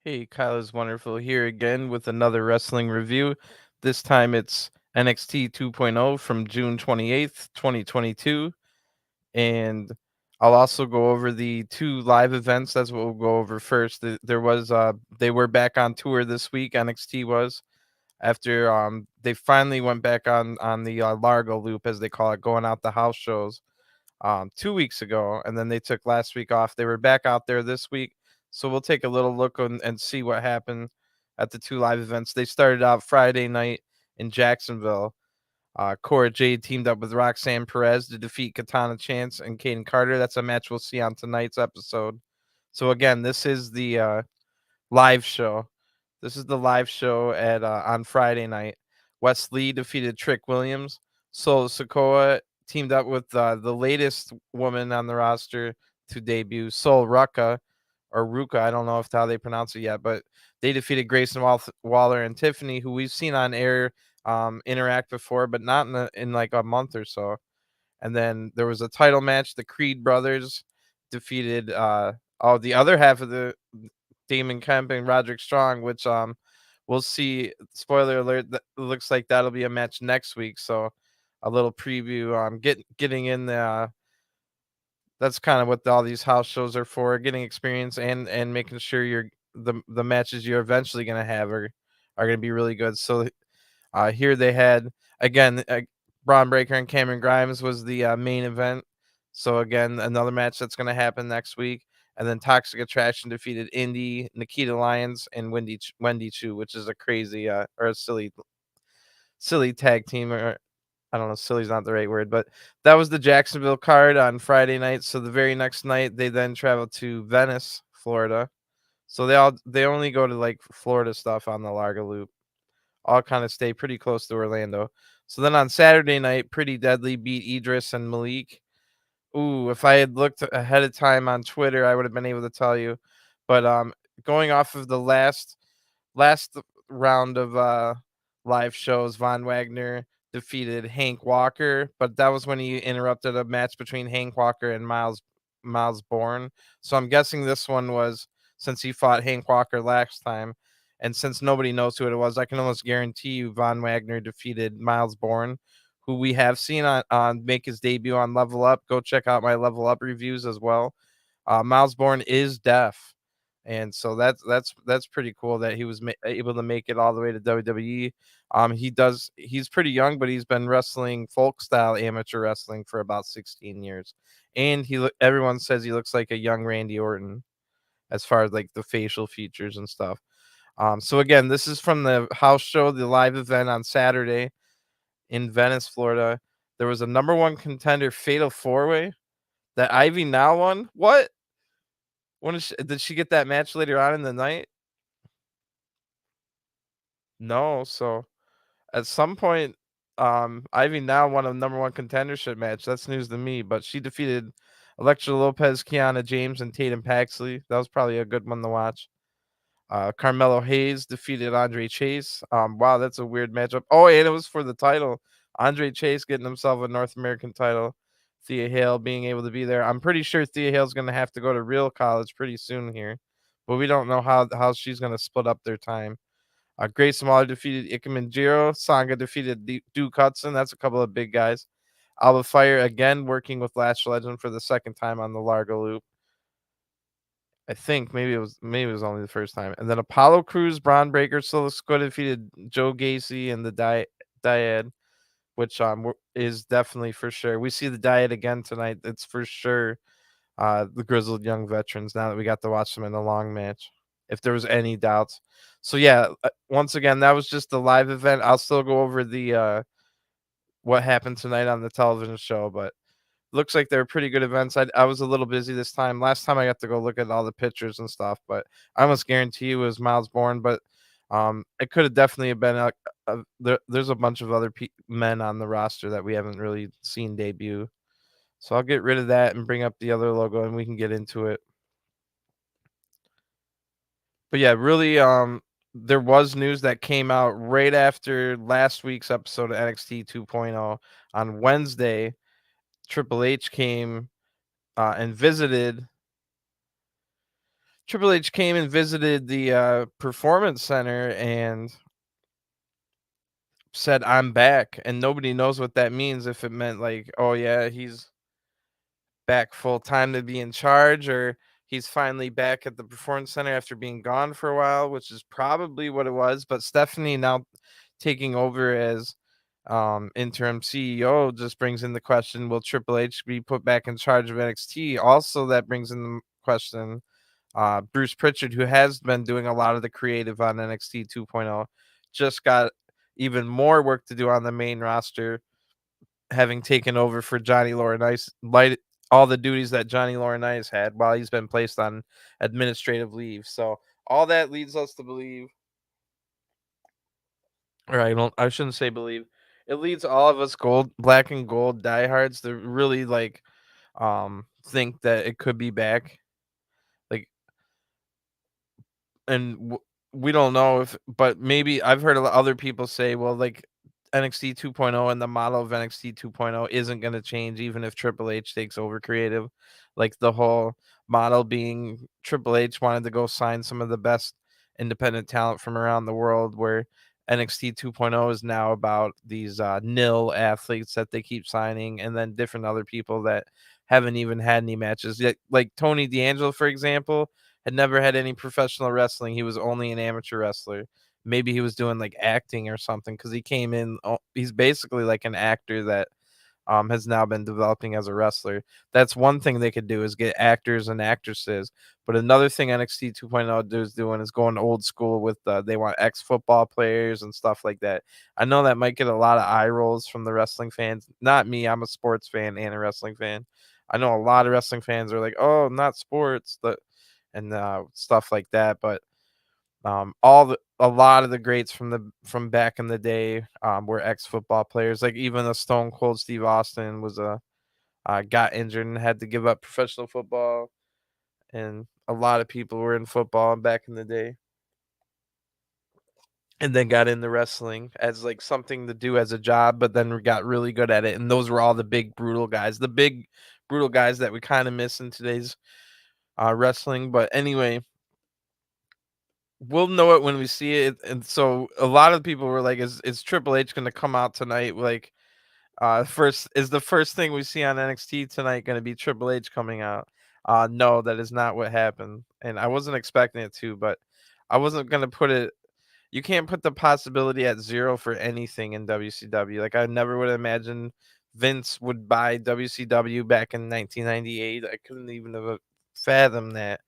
Hey, Kyle is wonderful here again with another wrestling review. This time it's NXT 2.0 from June 28th, 2022. And I'll also go over the two live events. That's what we'll go over first. They were back on tour this week. NXT was after they finally went back on the Largo loop, as they call it, going out the house shows 2 weeks ago, and then they took last week off. They were back out there this week, so we'll take a little look and see what happened at the two live events. They started out Friday night in Jacksonville. Cora Jade teamed up with Roxanne Perez to defeat Katana Chance and Kaden Carter. That's a match we'll see on tonight's episode. So again, this is the live show. This is the live show at on Friday night. Westley defeated Trick Williams. Solo Sokoa teamed up with the latest woman on the roster to debut, Sol Ruka or Ruka. I don't know if how they pronounce it yet, but they defeated Grayson Waller and Tiffany, who we've seen on air interact before, but not in like a month or so. And then there was a title match. The Creed brothers defeated the other half of the Damon Kemp and Roderick Strong, which we'll see. Spoiler alert, that looks like that'll be a match next week. So a little preview. Getting in the that's kind of what all these house shows are for, getting experience and making sure the matches you're eventually gonna have are gonna be really good. So here they had again Braun Breaker and Cameron Grimes was the main event. So again, another match that's going to happen next week. And then Toxic Attraction defeated Indy, Nikita Lyons, and Wendy Chu, which is a crazy or a silly tag team. Or I don't know, silly's not the right word, but that was the Jacksonville card on Friday night. So the very next night, they then traveled to Venice, Florida. So they only go to like Florida stuff on the Largo Loop, all kind of stay pretty close to Orlando. So then on Saturday night, Pretty Deadly beat Idris and Malik. Ooh, if I had looked ahead of time on Twitter, I would have been able to tell you. But going off of the last round of live shows, Von Wagner defeated Hank Walker, but that was when he interrupted a match between Hank Walker and Miles Bourne. So I'm guessing this one was since he fought Hank Walker last time, and since nobody knows who it was, I can almost guarantee you Von Wagner defeated Miles Bourne, who we have seen on make his debut on Level Up. Go check out my Level Up reviews as well. Miles Bourne is deaf, and so that's pretty cool that he was able to make it all the way to WWE. He's pretty young, but he's been wrestling folk style amateur wrestling for about 16 years, and everyone says he looks like a young Randy Orton as far as like the facial features and stuff. So again, this is from the house show, the live event on Saturday in Venice, Florida. There was a number one contender fatal four way that Ivy now won. What? Did she get that match later on in the night? No. So at some point, Ivy now won a number one contendership match. That's news to me. But she defeated Elektra Lopez, Kiana James, and Tatum Paxley. That was probably a good one to watch. Carmelo Hayes defeated Andre Chase. Wow, that's a weird matchup. Oh, and it was for the title. Andre Chase getting himself a North American title. Thea Hale being able to be there. I'm pretty sure Thea Hale's going to have to go to real college pretty soon here, but we don't know how she's going to split up their time. Grace Waller defeated Ikemen Jiro. Sanga defeated Duke Hudson. That's a couple of big guys. Alba Fire again working with Lash Legend for the second time on the Largo Loop. I think maybe it was only the first time. And then Apollo Crews, Braun Breaker, Solo Squad defeated Joe Gacy and the Dyad, which is definitely for sure. We see the Dyad again tonight. It's for sure the grizzled young veterans now that we got to watch them in a long match, if there was any doubts. So yeah, once again, that was just the live event. I'll still go over the what happened tonight on the television show, but looks like they're pretty good events. I was a little busy this time. Last time I got to go look at all the pictures and stuff, but I almost guarantee you it was Miles Bourne. But it could have definitely been there's a bunch of other men on the roster that we haven't really seen debut. So I'll get rid of that and bring up the other logo, and we can get into it. But yeah, really, there was news that came out right after last week's episode of NXT 2.0 on Wednesday. Triple H came and visited Triple H came and visited the Performance Center and said, "I'm back," and nobody knows what that means. If it meant like, oh yeah, he's back full time to be in charge, or he's finally back at the Performance Center after being gone for a while, which is probably what it was. But Stephanie now taking over as interim CEO just brings in the question: will Triple H be put back in charge of NXT? Also, that brings in the question: Bruce Pritchard, who has been doing a lot of the creative on NXT 2.0, just got even more work to do on the main roster, having taken over for Johnny Laurinaitis, light all the duties that Johnny Laurinaitis had while he's been placed on administrative leave. So all that leads us to believe, or I shouldn't say believe. It leads all of us black and gold diehards to really like think that it could be back. Like, and we don't know if, but maybe I've heard other people say, well, like NXT 2.0 and the model of NXT 2.0 isn't going to change even if Triple H takes over creative. Like the whole model being Triple H wanted to go sign some of the best independent talent from around the world, where NXT 2.0 is now about these nil athletes that they keep signing, and then different other people that haven't even had any matches yet. Like Tony D'Angelo, for example, had never had any professional wrestling. He was only an amateur wrestler. Maybe he was doing like acting or something, because he came in. He's basically like an actor that has now been developing as a wrestler. That's one thing they could do, is get actors and actresses. But another thing NXT 2.0 is doing is going old school with they want ex-football players and stuff like that. I know that might get a lot of eye rolls from the wrestling fans. Not me. I'm a sports fan and a wrestling fan. I know a lot of wrestling fans are like, oh, not sports, and stuff like that. But a lot of the greats from back in the day were ex football players. Like even a Stone Cold Steve Austin was got injured and had to give up professional football, and a lot of people were in football back in the day, and then got into wrestling as like something to do as a job, but then got really good at it. And those were all the big brutal guys that we kind of miss in today's wrestling. But anyway, we'll know it when we see it. And so a lot of people were like, is Triple H going to come out tonight? Like, first is the first thing we see on NXT tonight going to be Triple H coming out? No, that is not what happened. And I wasn't expecting it to, but I wasn't going to put it. You can't put the possibility at zero for anything in WCW. Like, I never would imagine Vince would buy WCW back in 1998. I couldn't even have fathomed that.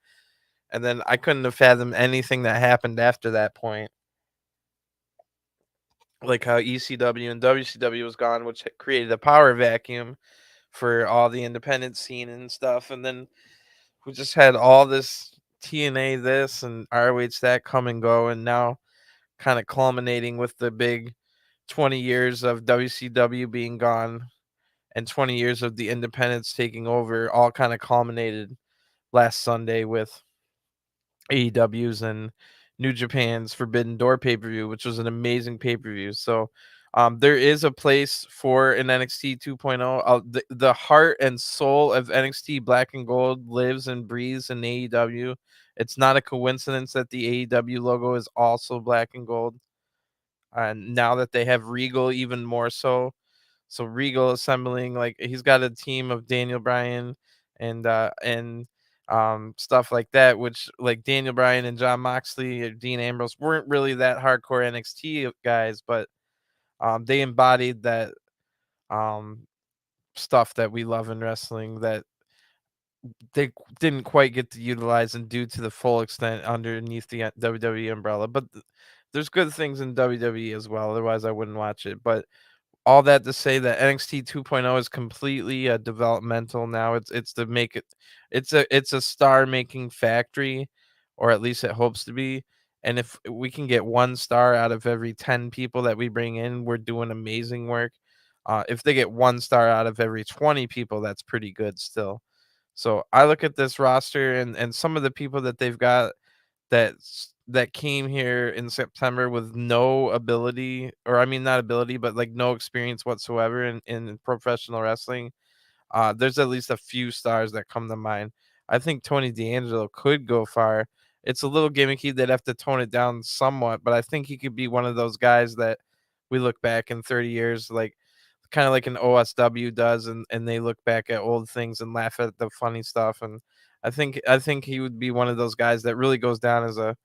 And then I couldn't have fathomed anything that happened after that point, like how ECW and WCW was gone, which created a power vacuum for all the independent scene and stuff. And then we just had all this TNA this and ROH that come and go, and now kind of culminating with the big 20 years of WCW being gone and 20 years of the independents taking over, all kind of culminated last Sunday with AEW's and New Japan's Forbidden Door pay-per-view, which was an amazing pay-per-view. So there is a place for an NXT 2.0. The heart and soul of NXT Black and Gold lives and breathes in AEW. It's not a coincidence that the AEW logo is also black and gold. And now that they have Regal, even more so. So Regal assembling, like he's got a team of Daniel Bryan and stuff like that, which like Daniel Bryan and John Moxley or Dean Ambrose weren't really that hardcore NXT guys, but they embodied that um stuff that we love in wrestling that they didn't quite get to utilize and do to the full extent underneath the WWE umbrella. But there's good things in WWE as well. Otherwise, I wouldn't watch it. But all that to say that NXT 2.0 is completely developmental now. It's to make it. It's a star making factory, or at least it hopes to be. And if we can get one star out of every 10 people that we bring in, we're doing amazing work. If they get one star out of every 20 people, that's pretty good still. So I look at this roster and some of the people that they've got that came here in September with no ability, or I mean not ability, but like no experience whatsoever in professional wrestling. There's at least a few stars that come to mind. I think Tony D'Angelo could go far. It's a little gimmicky. They'd have to tone it down somewhat, but I think he could be one of those guys that we look back in 30 years, like kind of like an OSW does, and they look back at old things and laugh at the funny stuff. And I think he would be one of those guys that really goes down as a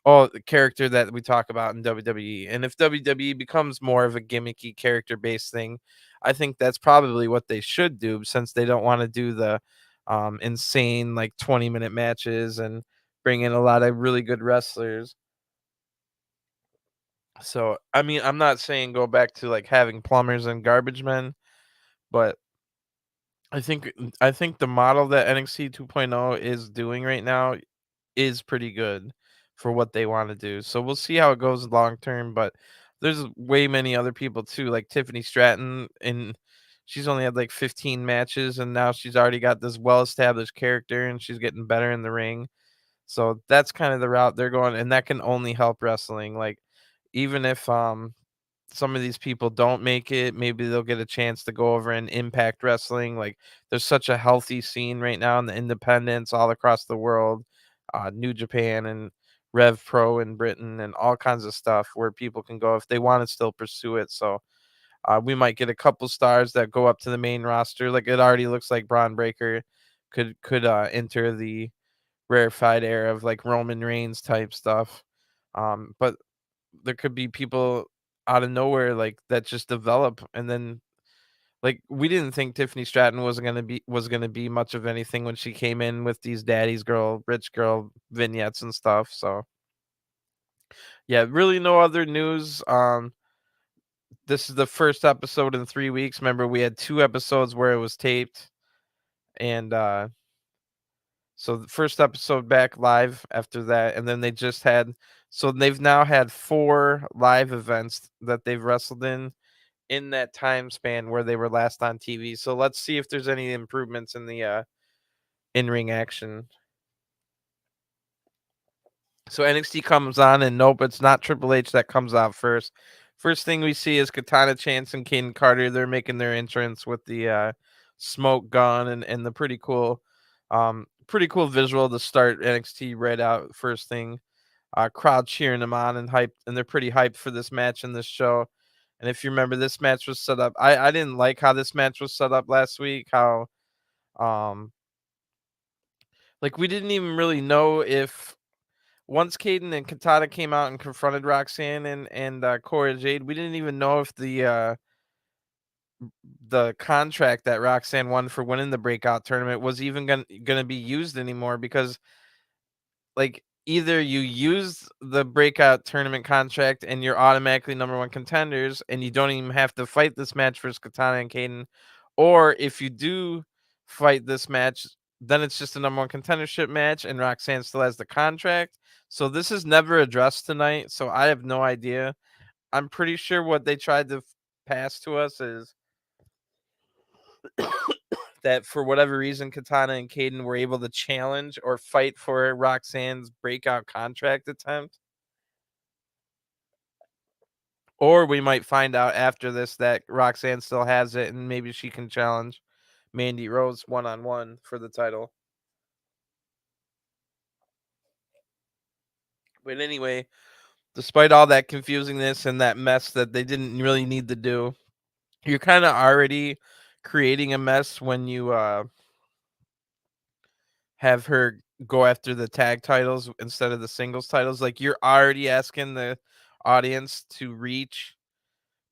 the character that we talk about in WWE. And if WWE becomes more of a gimmicky character based thing, I think that's probably what they should do, since they don't want to do the insane like 20-minute matches and bring in a lot of really good wrestlers. So I mean, I'm not saying go back to like having plumbers and garbage men, but I think the model that NXT 2.0 is doing right now is pretty good for what they want to do. So we'll see how it goes long term. But there's way many other people too, like Tiffany Stratton, and she's only had like 15 matches, and now she's already got this well established character, and she's getting better in the ring. So that's kind of the route they're going, and that can only help wrestling. Like even if some of these people don't make it, maybe they'll get a chance to go over and Impact Wrestling. Like there's such a healthy scene right now in the independents all across the world, New Japan and Rev Pro in Britain and all kinds of stuff where people can go if they want to still pursue it. So we might get a couple stars that go up to the main roster. Like it already looks like Braun Breaker could enter the rarefied era of like Roman Reigns type stuff. But there could be people out of nowhere like that just develop, and then like we didn't think Tiffany Stratton was gonna be much of anything when she came in with these daddy's girl, rich girl vignettes and stuff. So yeah, really no other news. This is the first episode in 3 weeks. Remember, we had 2 episodes where it was taped, and so the first episode back live after that, and then they just had so they've now had 4 live events that they've wrestled in that time span where they were last on TV. So let's see if there's any improvements in the in-ring action. So NXT comes on, and nope, it's not Triple H that comes out first. First thing we see is Katana Chance and Caden Carter. They're making their entrance with the smoke gun and the pretty cool visual to start NXT right out first thing. Crowd cheering them on and hyped, and they're pretty hyped for this match in this show. And if you remember, this match was set up. I didn't like how this match was set up last week. How um like we didn't even really know if once Caden and Katana came out and confronted Roxanne and Cora Jade, we didn't even know if the contract that Roxanne won for winning the breakout tournament was even gonna be used anymore, because like either you use the breakout tournament contract and you're automatically number one contenders and you don't even have to fight this match versus Katana and Caden, or if you do fight this match, then it's just a number one contendership match and Roxanne still has the contract. So this is never addressed tonight. So I have no idea. I'm pretty sure what they tried to pass to us is that for whatever reason, Katana and Caden were able to challenge or fight for Roxanne's breakout contract attempt. Or we might find out after this that Roxanne still has it and maybe she can challenge Mandy Rose one on one for the title. But anyway, despite all that confusingness and that mess that they didn't really need to do, you're kind of already creating a mess when you have her go after the tag titles instead of the singles titles. Like you're already asking the audience to reach,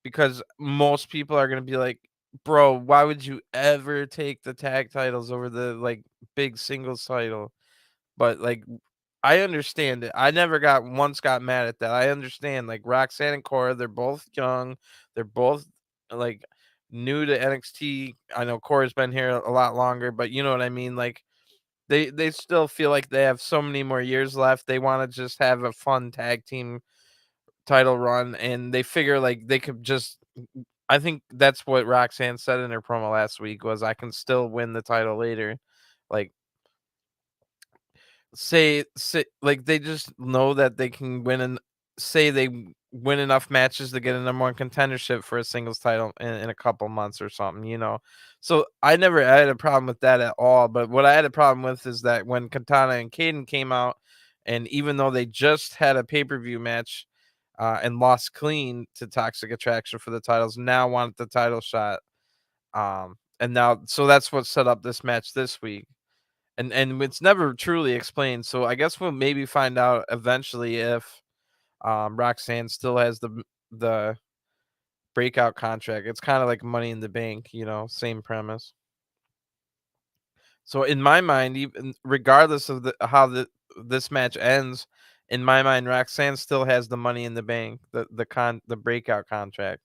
because most people are going to be like, bro, why would you ever take the tag titles over the like big singles title? But like I understand it. I never got mad at that. I understand, like Roxanne and Cora, they're both young, they're both like new to NXT. I know Cora's been here a lot longer, but you know what I mean. Like they still feel like they have so many more years left. They want to just have a fun tag team title run, and they figure like they could just. I think that's what Roxanne said in her promo last week was, "I can still win the title later." Like say like they just know that they can win, and say they win enough matches to get a number one contendership for a singles title in a couple months or something, you know. So I never had a problem with that at all. But what I had a problem with is that when Katana and Caden came out, and even though they just had a pay-per-view match and lost clean to Toxic Attraction for the titles, now want the title shot. And now, so that's what set up this match this week. And it's never truly explained. So I guess we'll maybe find out eventually if Roxanne still has the breakout contract. It's kind of like Money in the Bank, you know, same premise. So in my mind, even regardless of how this match ends, in my mind, Roxanne still has the Money in the Bank, the breakout contract.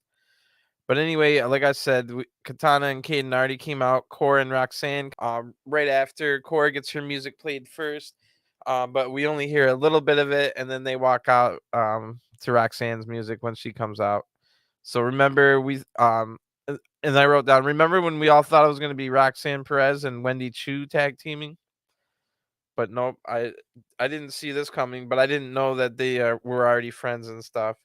But anyway, like I said, Katana and Caden already came out. Cora and Roxanne, right after Cora gets her music played first, but we only hear a little bit of it, and then they walk out to Roxanne's music when she comes out. So remember, and I wrote down. Remember when we all thought it was going to be Roxanne Perez and Wendy Chu tag teaming? But nope, I didn't see this coming. But I didn't know that they were already friends and stuff.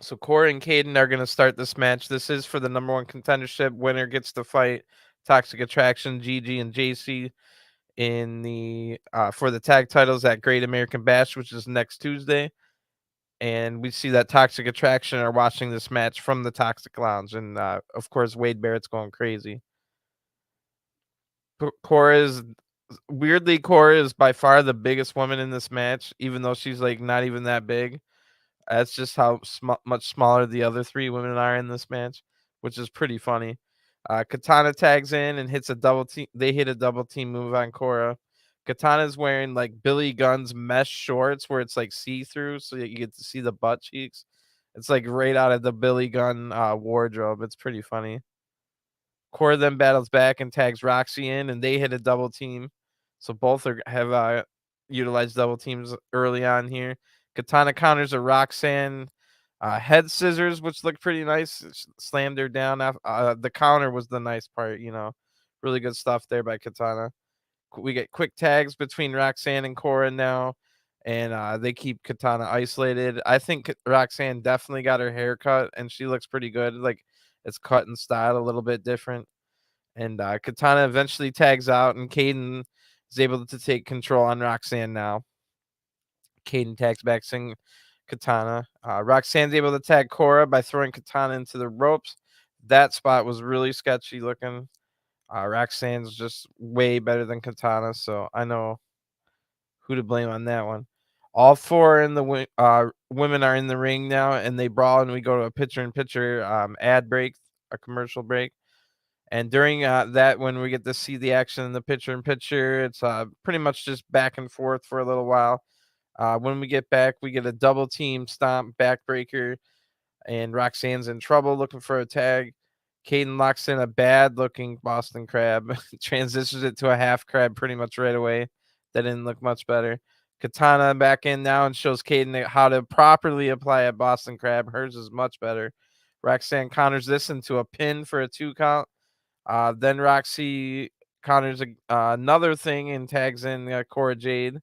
So Corey and Caden are going to start this match. This is for the number one contendership. Winner gets to fight Toxic Attraction, Gigi, and JC in the for the tag titles at Great American Bash, which is next Tuesday. And we see that Toxic Attraction are watching this match from the Toxic Lounge, and of course Wade Barrett's going crazy. Cora is weirdly Cora is by far the biggest woman in this match, even though she's like not even that big. That's just how much smaller the other three women are in this match, which is pretty funny. Katana tags in and hits a double team. They hit a double team move on Cora. Katana's wearing like Billy Gunn's mesh shorts where it's like see through, so that you get to see the butt cheeks. It's like right out of the Billy Gunn wardrobe. It's pretty funny. Cora then battles back and tags Roxy in, and they hit a double team. So both have utilized double teams early on here. Katana counters a Roxanne head scissors, which looked pretty nice. Slammed her down. The counter was the nice part, you know. Really good stuff there by Katana. We get quick tags between Roxanne and Cora now, and they keep Katana isolated. I think Roxanne definitely got her hair cut, and she looks pretty good. Like it's cut and styled a little bit different. And Katana eventually tags out, and Caden is able to take control on Roxanne now. Caden tags back, saying Katana. Roxanne's able to tag Cora by throwing Katana into the ropes. That spot was really sketchy looking. Roxanne's just way better than Katana, so I know who to blame on that one. All four in the women are in the ring now, and they brawl, and we go to a picture-in-picture ad break, a commercial break. And during that, when we get to see the action in the picture-in-picture, it's pretty much just back and forth for a little while. When we get back, we get a double team stomp backbreaker, and Roxanne's in trouble looking for a tag. Caden locks in a bad looking Boston Crab, transitions it to a half crab pretty much right away. That didn't look much better. Katana back in now and shows Caden how to properly apply a Boston Crab. Hers is much better. Roxanne counters this into a pin for a 2 count. Then Roxy counters another thing and tags in Cora Jade.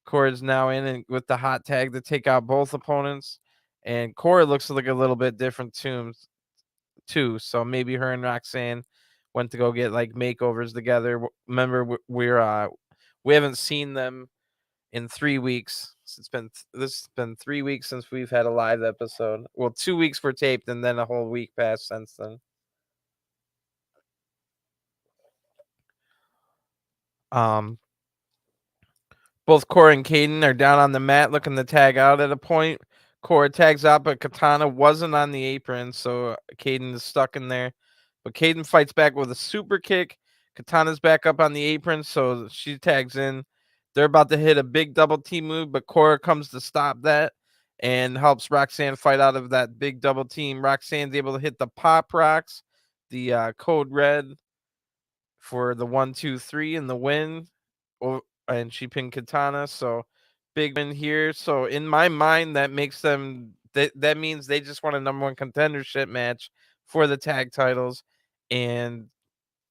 Cora's now in and with the hot tag to take out both opponents. And Cora looks like a little bit different too. So maybe her and Roxanne went to go get like makeovers together. Remember, we haven't seen them in 3 weeks. This has been 3 weeks since we've had a live episode. Well, 2 weeks were taped, and then a whole week passed since then. Um, Both Cora and Caden are down on the mat looking to tag out at a point. Cora tags out, but Katana wasn't on the apron, so Caden is stuck in there. But Caden fights back with a super kick. Katana's back up on the apron, so she tags in. They're about to hit a big double team move, but Cora comes to stop that and helps Roxanne fight out of that big double team. Roxanne's able to hit the pop rocks, the code red for the 1, 2, 3 and the win. And she pinned Katana, so big win here. So in my mind, that makes them that means they just won a number one contendership match for the tag titles, and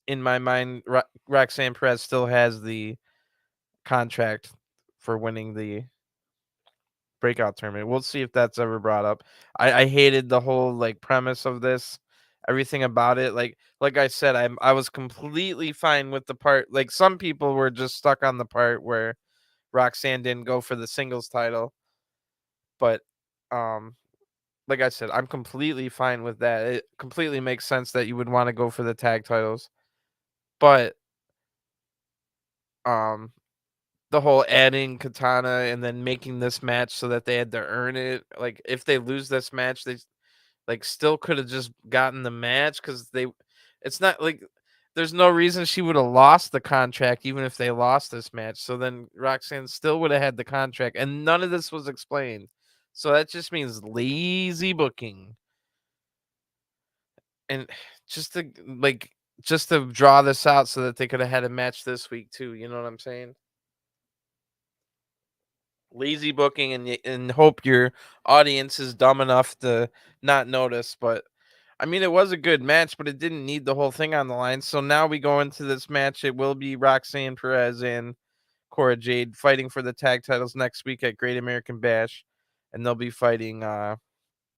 in my mind, Roxanne Perez still has the contract for winning the breakout tournament. We'll see if that's ever brought up. I hated the whole like premise of this, everything about it. Like I said, I was completely fine with the part. Like some people were just stuck on the part where Roxanne didn't go for the singles title, but um like I said, I'm completely fine with that. It completely makes sense that you would want to go for the tag titles. But um the whole adding Katana and then making this match so that they had to earn it. Like if they lose this match, they like still could have just gotten the match because they. It's not like there's no reason she would have lost the contract even if they lost this match. So then Roxanne still would have had the contract, and none of this was explained. So that just means lazy booking and just to like just to draw this out so that they could have had a match this week too. You know what I'm saying? Lazy booking and hope your audience is dumb enough to not notice. But I mean, it was a good match, but it didn't need the whole thing on the line. So now we go into this match. It will be Roxanne Perez and Cora Jade fighting for the tag titles next week at Great American Bash, and they'll be fighting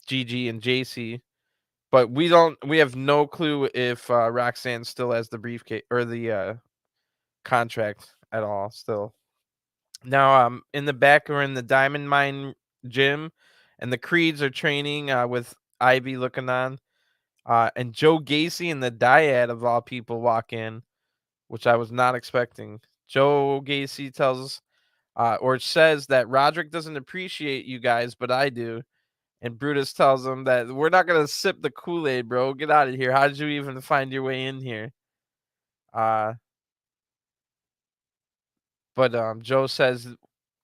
Gigi and JC. But we have no clue if Roxanne still has the briefcase or the contract at all. Still. Now, in the back we're in the Diamond Mine gym, and the Creeds are training with Ivy looking on. And Joe Gacy and the Dyad of all people walk in, which I was not expecting. Joe Gacy tells or says that Roderick doesn't appreciate you guys, but I do. And Brutus tells him that we're not gonna sip the Kool-Aid, bro. Get out of here. How did you even find your way in here? Uh, but Joe says,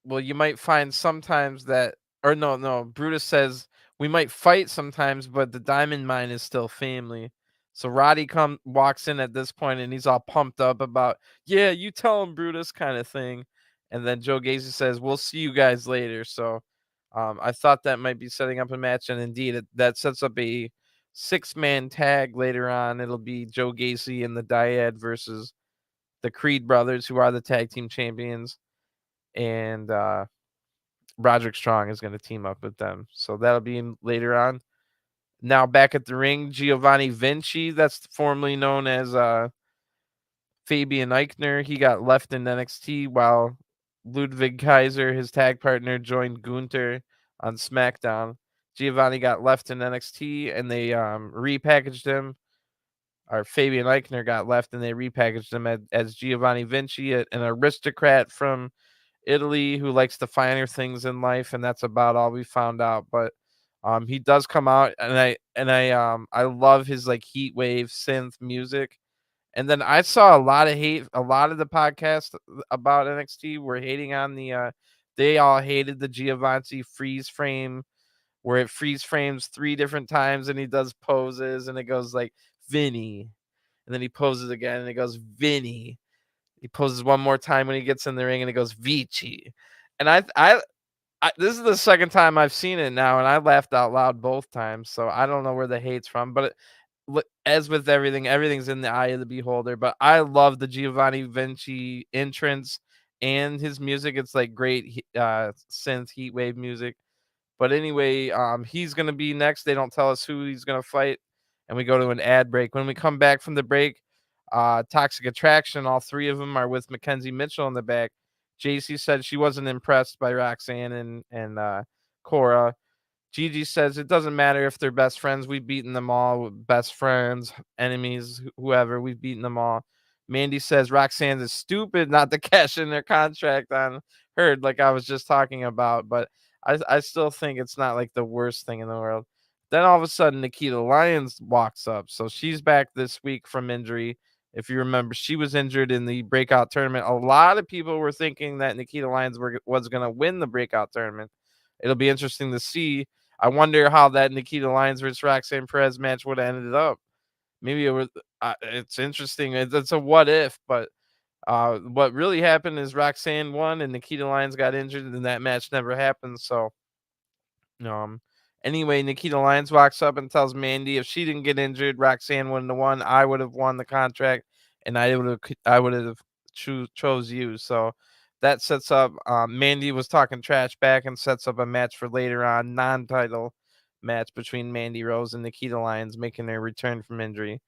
well, you might find sometimes that, or no, Brutus says we might fight sometimes, but the Diamond Mine is still family. So Roddy walks in at this point, and he's all pumped up about, yeah, you tell him, Brutus, kind of thing. And then Joe Gacy says, we'll see you guys later. So I thought that might be setting up a match, and indeed, that sets up a 6-man tag later on. It'll be Joe Gacy and the Dyad versus the Creed brothers, who are the tag team champions, and Roderick Strong is going to team up with them. So that'll be later on. Now back at the ring, Giovanni Vinci, that's formerly known as Fabian Eichner. He got left in NXT while Ludwig Kaiser, his tag partner, joined Gunther on SmackDown. Giovanni got left in NXT and they repackaged him. Or Fabian Eichner got left and they repackaged him as Giovanni Vinci, an aristocrat from Italy who likes the finer things in life, and that's about all we found out. But he does come out, and I love his like heat wave synth music. And then I saw a lot of hate. A lot of the podcast about NXT were hating on the. They all hated the Giovanni freeze frame, where it freeze frames 3 different times, and he does poses, and it goes like Vinny, and then he poses again, and it goes Vinny. He poses one more time when he gets in the ring, and it goes Vici. And I this is the second time I've seen it now, and I laughed out loud both times. So I don't know where the hate's from, but as with everything, everything's in the eye of the beholder. But I love the Giovanni Vinci entrance and his music. It's like great synth heat wave music. But anyway, he's gonna be next. They don't tell us who he's gonna fight, and we go to an ad break. When we come back from the break, Toxic Attraction, all 3 of them are with Mackenzie Mitchell in the back. JC said she wasn't impressed by Roxanne and Cora. Gigi says it doesn't matter if they're best friends. We've beaten them all. Best friends, enemies, whoever. We've beaten them all. Mandy says Roxanne is stupid not to cash in their contract on her, like I was just talking about. But I still think it's not like the worst thing in the world. Then all of a sudden, Nikita Lyons walks up. So she's back this week from injury. If you remember, she was injured in the breakout tournament. A lot of people were thinking that Nikita Lyons was going to win the breakout tournament. It'll be interesting to see. I wonder how that Nikita Lyons versus Roxanne Perez match would have ended up. Maybe it was. It's interesting. It's a what if, but what really happened is Roxanne won and Nikita Lyons got injured, and that match never happened. So, um, anyway, Nikita Lyons walks up and tells Mandy if she didn't get injured, Roxanne wouldn't have won. I would have won the contract, and I would have chose you. So that sets up Mandy was talking trash back and sets up a match for later on, non-title match between Mandy Rose and Nikita Lyons making their return from injury.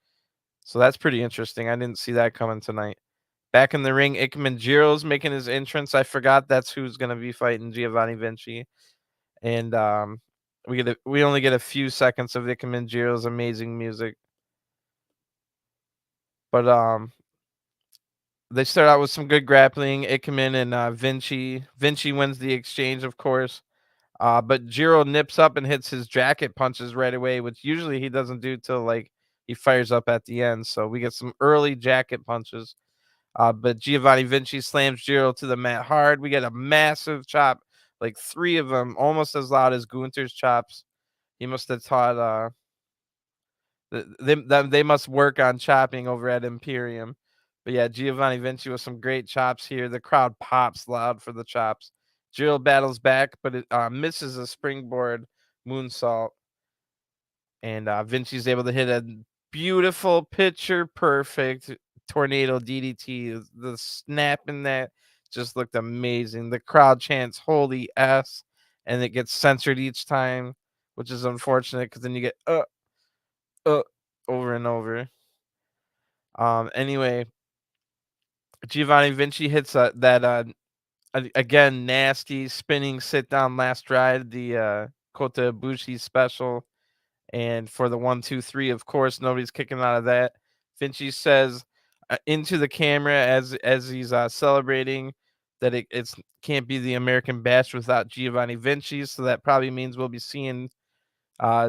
So that's pretty interesting. I didn't see that coming tonight. Back in the ring, Ikemen Jiro's making his entrance. I forgot that's who's going to be fighting Giovanni Vinci. And we only get a few seconds of Ikemen Jiro's amazing music. But they start out with some good grappling. Ikemen and Vinci. Vinci wins the exchange, of course. But Jiro nips up and hits his jacket punches right away, which usually he doesn't do till like he fires up at the end. So we get some early jacket punches. But Giovanni Vinci slams Jiro to the mat hard. We get a massive chop, like 3 of them, almost as loud as Gunther's chops. He must have taught they must work on chopping over at Imperium. But yeah, Giovanni Vinci with some great chops here. The crowd pops loud for the chops. Jiro battles back, but it misses a springboard moonsault. And Vinci's able to hit a beautiful, picture perfect tornado DDT. The snap in that just looked amazing. The crowd chants "Holy S," and it gets censored each time, which is unfortunate because then you get uh over and over. Anyway, Giovanni Vinci hits that again nasty spinning sit down last ride, the Kota Ibushi special. And for the 1, 2, 3, of course, nobody's kicking out of that. Vinci says into the camera as he's celebrating that it's can't be the American Bash without Giovanni Vinci. So that probably means we'll be seeing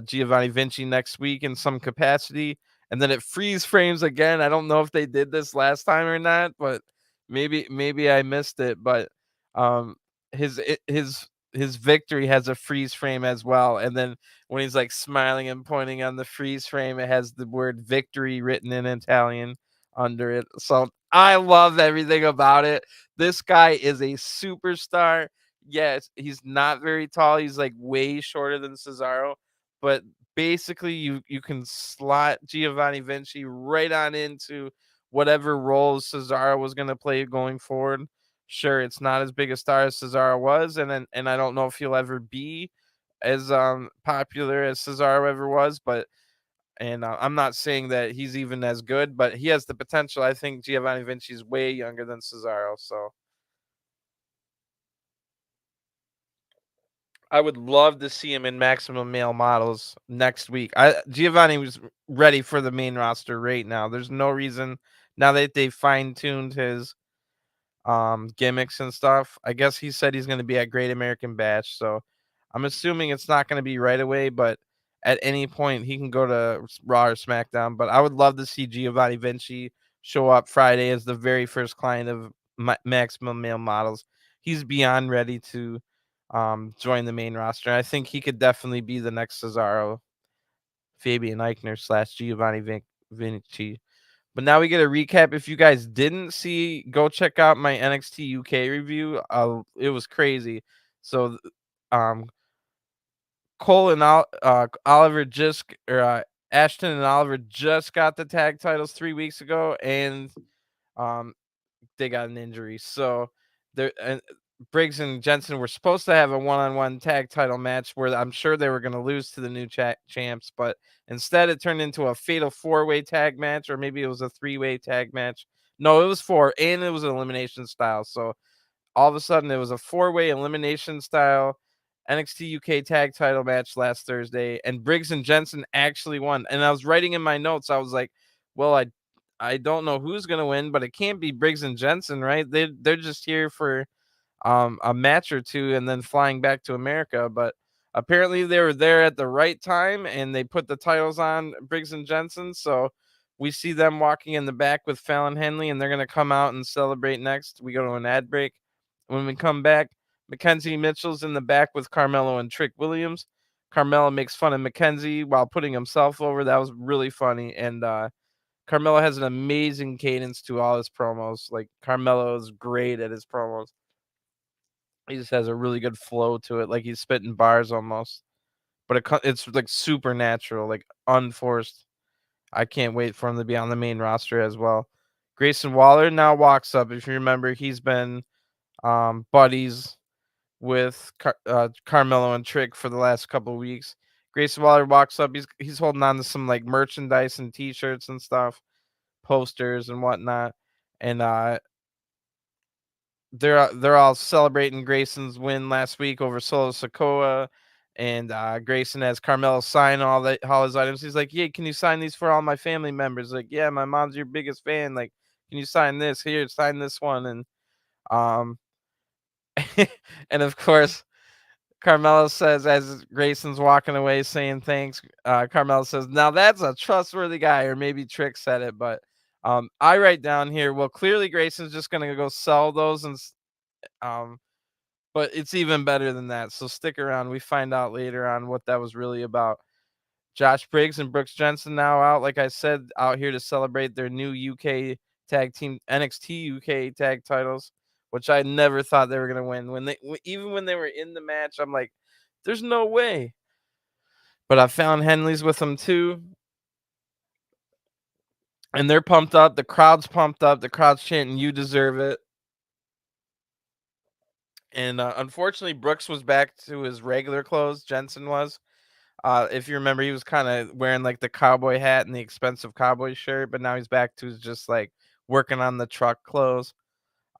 Giovanni Vinci next week in some capacity. And then it freeze frames again. I don't know if they did this last time or not, but maybe I missed it. But um, his victory has a freeze frame as well. And then when he's like smiling and pointing on the freeze frame, it has the word victory written in Italian under it. So I love everything about it. This guy is a superstar. Yes, he's not very tall. He's like way shorter than Cesaro, but basically you can slot Giovanni Vinci right on into whatever roles Cesaro was going to play going forward. Sure, it's not as big a star as Cesaro was, and I don't know if he'll ever be as popular as Cesaro ever was, but and I'm not saying that he's even as good, but he has the potential. I think Giovanni Vinci's way younger than Cesaro, so I would love to see him in Maximum Male Models next week. Giovanni was ready for the main roster right now. There's no reason now that they fine tuned his gimmicks and stuff. I guess he said he's going to be at Great American Bash, so I'm assuming it's not going to be right away, but at any point he can go to Raw or SmackDown. But I would love to see Giovanni Vinci show up Friday as the very first client of Maximum Male Models. He's beyond ready to join the main roster. I think he could definitely be the next Cesaro, Fabian Eichner / Giovanni Vinci. But now we get a recap. If you guys didn't see, go check out my NXT UK review. It was crazy. So, um, Cole and Oliver Ashton and Oliver just got the tag titles 3 weeks ago, and um, they got an injury. So there Briggs and Jensen were supposed to have a one-on-one tag title match where I'm sure they were going to lose to the new champs, but instead it turned into a fatal 4-way tag match, or maybe it was a 3-way tag match. No, it was 4, and it was an elimination style. So all of a sudden it was a 4-way elimination style NXT UK tag title match last Thursday, and Briggs and Jensen actually won. And I was writing in my notes, I was like, well, I don't know who's gonna win, but it can't be Briggs and Jensen, right? They're just here for a match or two and then flying back to America. But apparently they were there at the right time and they put the titles on Briggs and Jensen. So we see them walking in the back with Fallon Henley, and they're gonna come out and celebrate next. We go to an ad break. When we come back, Mackenzie Mitchell's in the back with Carmelo and Trick Williams. Carmelo makes fun of Mackenzie while putting himself over. That was really funny. And Carmelo has an amazing cadence to all his promos. Like, Carmelo is great at his promos. He just has a really good flow to it, like he's spitting bars almost. But it's like supernatural, like unforced. I can't wait for him to be on the main roster as well. Grayson Waller now walks up. If you remember, he's been buddies with Carmelo and Trick for the last couple of weeks. Grayson Waller walks up. He's holding on to some like merchandise and T-shirts and stuff, posters and whatnot, and they're all celebrating Grayson's win last week over Solo Sokoa, and Grayson has Carmelo sign all his items. He's like, "Yeah, can you sign these for all my family members?" Like, "Yeah, my mom's your biggest fan. Like, can you sign this? Here, sign this one." And um, and of course, Carmelo says as Grayson's walking away saying thanks, Carmelo says, "Now that's a trustworthy guy," or maybe Trick said it, but I write down here, well, clearly Grayson's just gonna go sell those, and um, but it's even better than that. So stick around. We find out later on what that was really about. Josh Briggs and Brooks Jensen now out, like I said, out here to celebrate their new UK tag team NXT UK tag titles, which I never thought they were gonna win. Even when they were in the match, I'm like, there's no way. But I found Henley's with them too, and they're pumped up. The crowd's pumped up. The crowd's chanting, "You deserve it." And unfortunately, Brooks was back to his regular clothes. Jensen was. If you remember, he was kind of wearing like the cowboy hat and the expensive cowboy shirt, but now he's back to just like working on the truck clothes.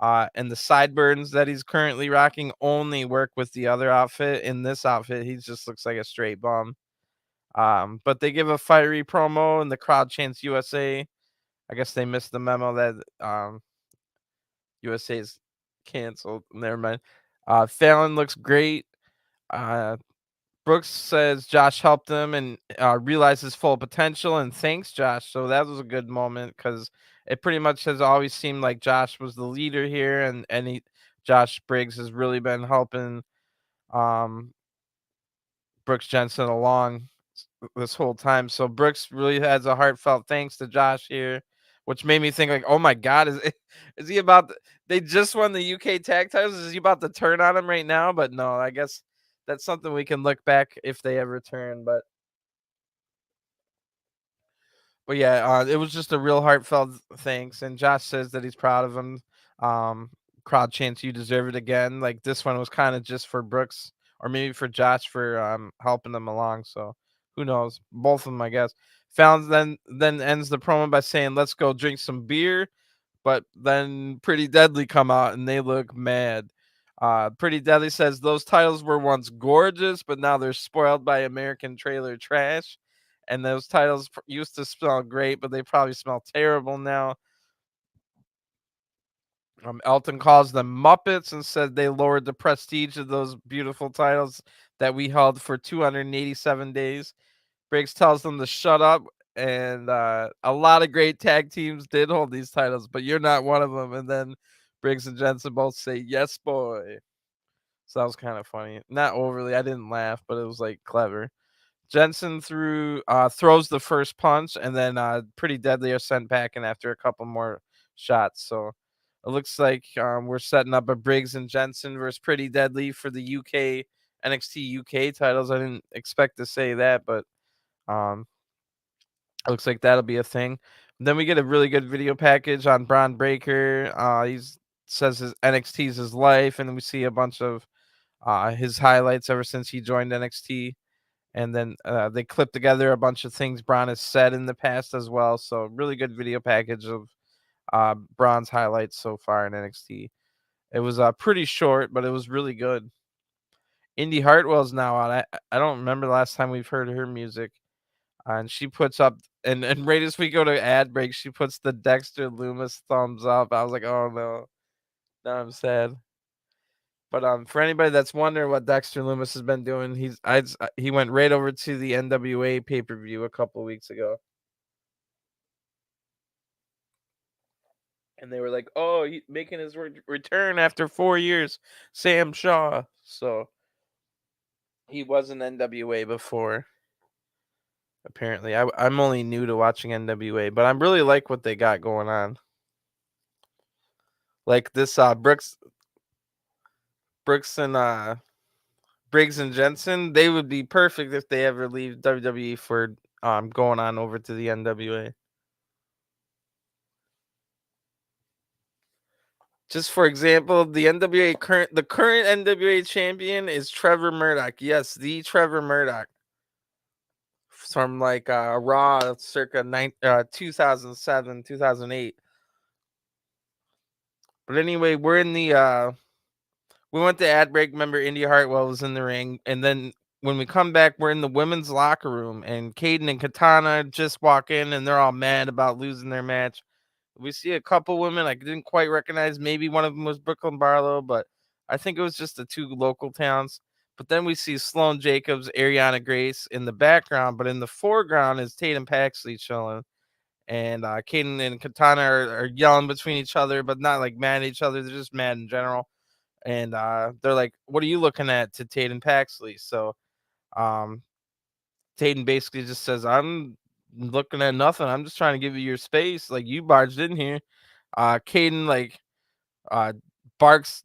And the sideburns that he's currently rocking only work with the other outfit. In this outfit, he just looks like a straight bum. But they give a fiery promo and the crowd chants USA. I guess they missed the memo that USA is canceled. Never mind. Fallon looks great. Uh, Brooks says Josh helped him and realized his full potential and thanks Josh. So that was a good moment because it pretty much has always seemed like Josh was the leader here, and Josh Briggs has really been helping um, Brooks Jensen along this whole time. So Brooks really has a heartfelt thanks to Josh here, which made me think like, oh my God, is he about? They just won the UK tag titles. Is he about to turn on him right now? But no, I guess that's something we can look back if they ever turn. But yeah, it was just a real heartfelt thanks, and Josh says that he's proud of him. Um, Crowd chants, "You deserve it" again. Like this one was kind of just for Brooks or maybe for Josh for helping them along. So who knows? Both of them, I guess. Fallon then ends the promo by saying, "Let's go drink some beer." But then Pretty Deadly come out and they look mad. Pretty Deadly says those titles were once gorgeous, but now they're spoiled by American trailer trash. And those titles used to smell great, but they probably smell terrible now. Elton calls them Muppets and said they lowered the prestige of those beautiful titles that we held for 287 days. Briggs tells them to shut up, and a lot of great tag teams did hold these titles, but you're not one of them. And then Briggs and Jensen both say, "Yes, boy." So that was kind of funny. Not overly. I didn't laugh, but it was like clever. Jensen throws the first punch, and then Pretty Deadly are sent packing after a couple more shots. So it looks like we're setting up a Briggs and Jensen versus Pretty Deadly for the UK NXT UK titles. I didn't expect to say that, but um, it looks like that'll be a thing. Then we get a really good video package on Braun Breaker. He says his NXT is his life, and we see a bunch of his highlights ever since he joined NXT. And then they clip together a bunch of things Braun has said in the past as well. So really good video package of Braun's highlights so far in NXT. It was pretty short, but it was really good. Indy Hartwell's now out. I don't remember the last time we've heard her music. And she puts up, and right as we go to ad break, she puts the Dexter Loomis thumbs up. I was like, oh no, now I'm sad. But for anybody that's wondering what Dexter Loomis has been doing, he went right over to the NWA pay per view a couple weeks ago, and they were like, "Oh, he making his return after 4 years." Sam Shaw, so he was in NWA before. Apparently, I'm only new to watching NWA, but I really like what they got going on. Like this, Brooks and Briggs and Jensen, they would be perfect if they ever leave WWE for going on over to the NWA. Just for example, the current NWA champion is Trevor Murdoch. Yes, the Trevor Murdoch from like Raw circa 2007, 2008. But anyway, we went to ad break. Remember, Indy Hartwell was in the ring, and then when we come back, we're in the women's locker room, and Caden and Katana just walk in, and they're all mad about losing their match. We see a couple women I didn't quite recognize. Maybe one of them was Brooklyn Barlow, but I think it was just the two local talents. But then we see Sloane Jacobs, Ariana Grace in the background, but in the foreground is Tatum Paxley chilling. And Caden and Katana are yelling between each other, but not like mad at each other. They're just mad in general. And they're like, "What are you looking at?" to Tatum Paxley. So um, Tatum basically just says, "I'm looking at nothing. I'm just trying to give you your space. Like you barged in here." Caden like uh barks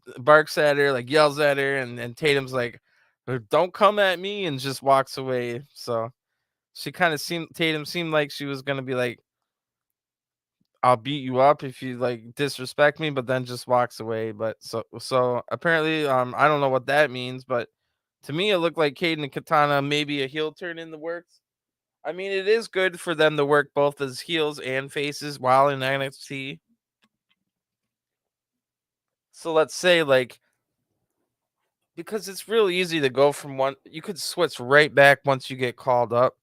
at her, like yells at her, and Tatum's like, "Don't come at me," and just walks away. So she kind of seemed Tatum seemed like she was gonna be like, "I'll beat you up if you like disrespect me," but then just walks away. But so apparently, I don't know what that means, but to me it looked like Caden and Katana maybe a heel turn in the works. I mean, it is good for them to work both as heels and faces while in NXT. So let's say like because it's really easy to go from one, you could switch right back once you get called up.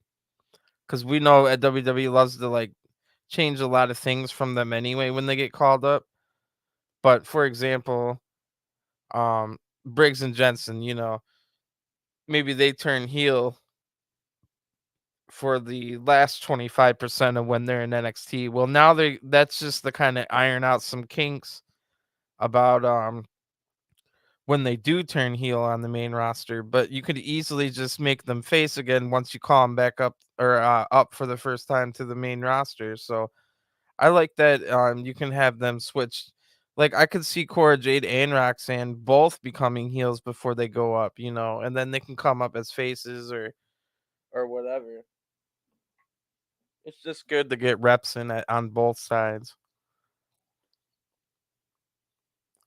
Because we know at WWE loves to like change a lot of things from them anyway when they get called up. But for example, Briggs and Jensen, maybe they turn heel for the last 25% of when they're in NXT. Well, now that's just the kind of iron out some kinks about when they do turn heel on the main roster, but you could easily just make them face again once you call them back up or up for the first time to the main roster. So I like that you can have them switch. Like I could see Cora Jade and Roxanne both becoming heels before they go up, and then they can come up as faces or whatever. It's just good to get reps in on both sides.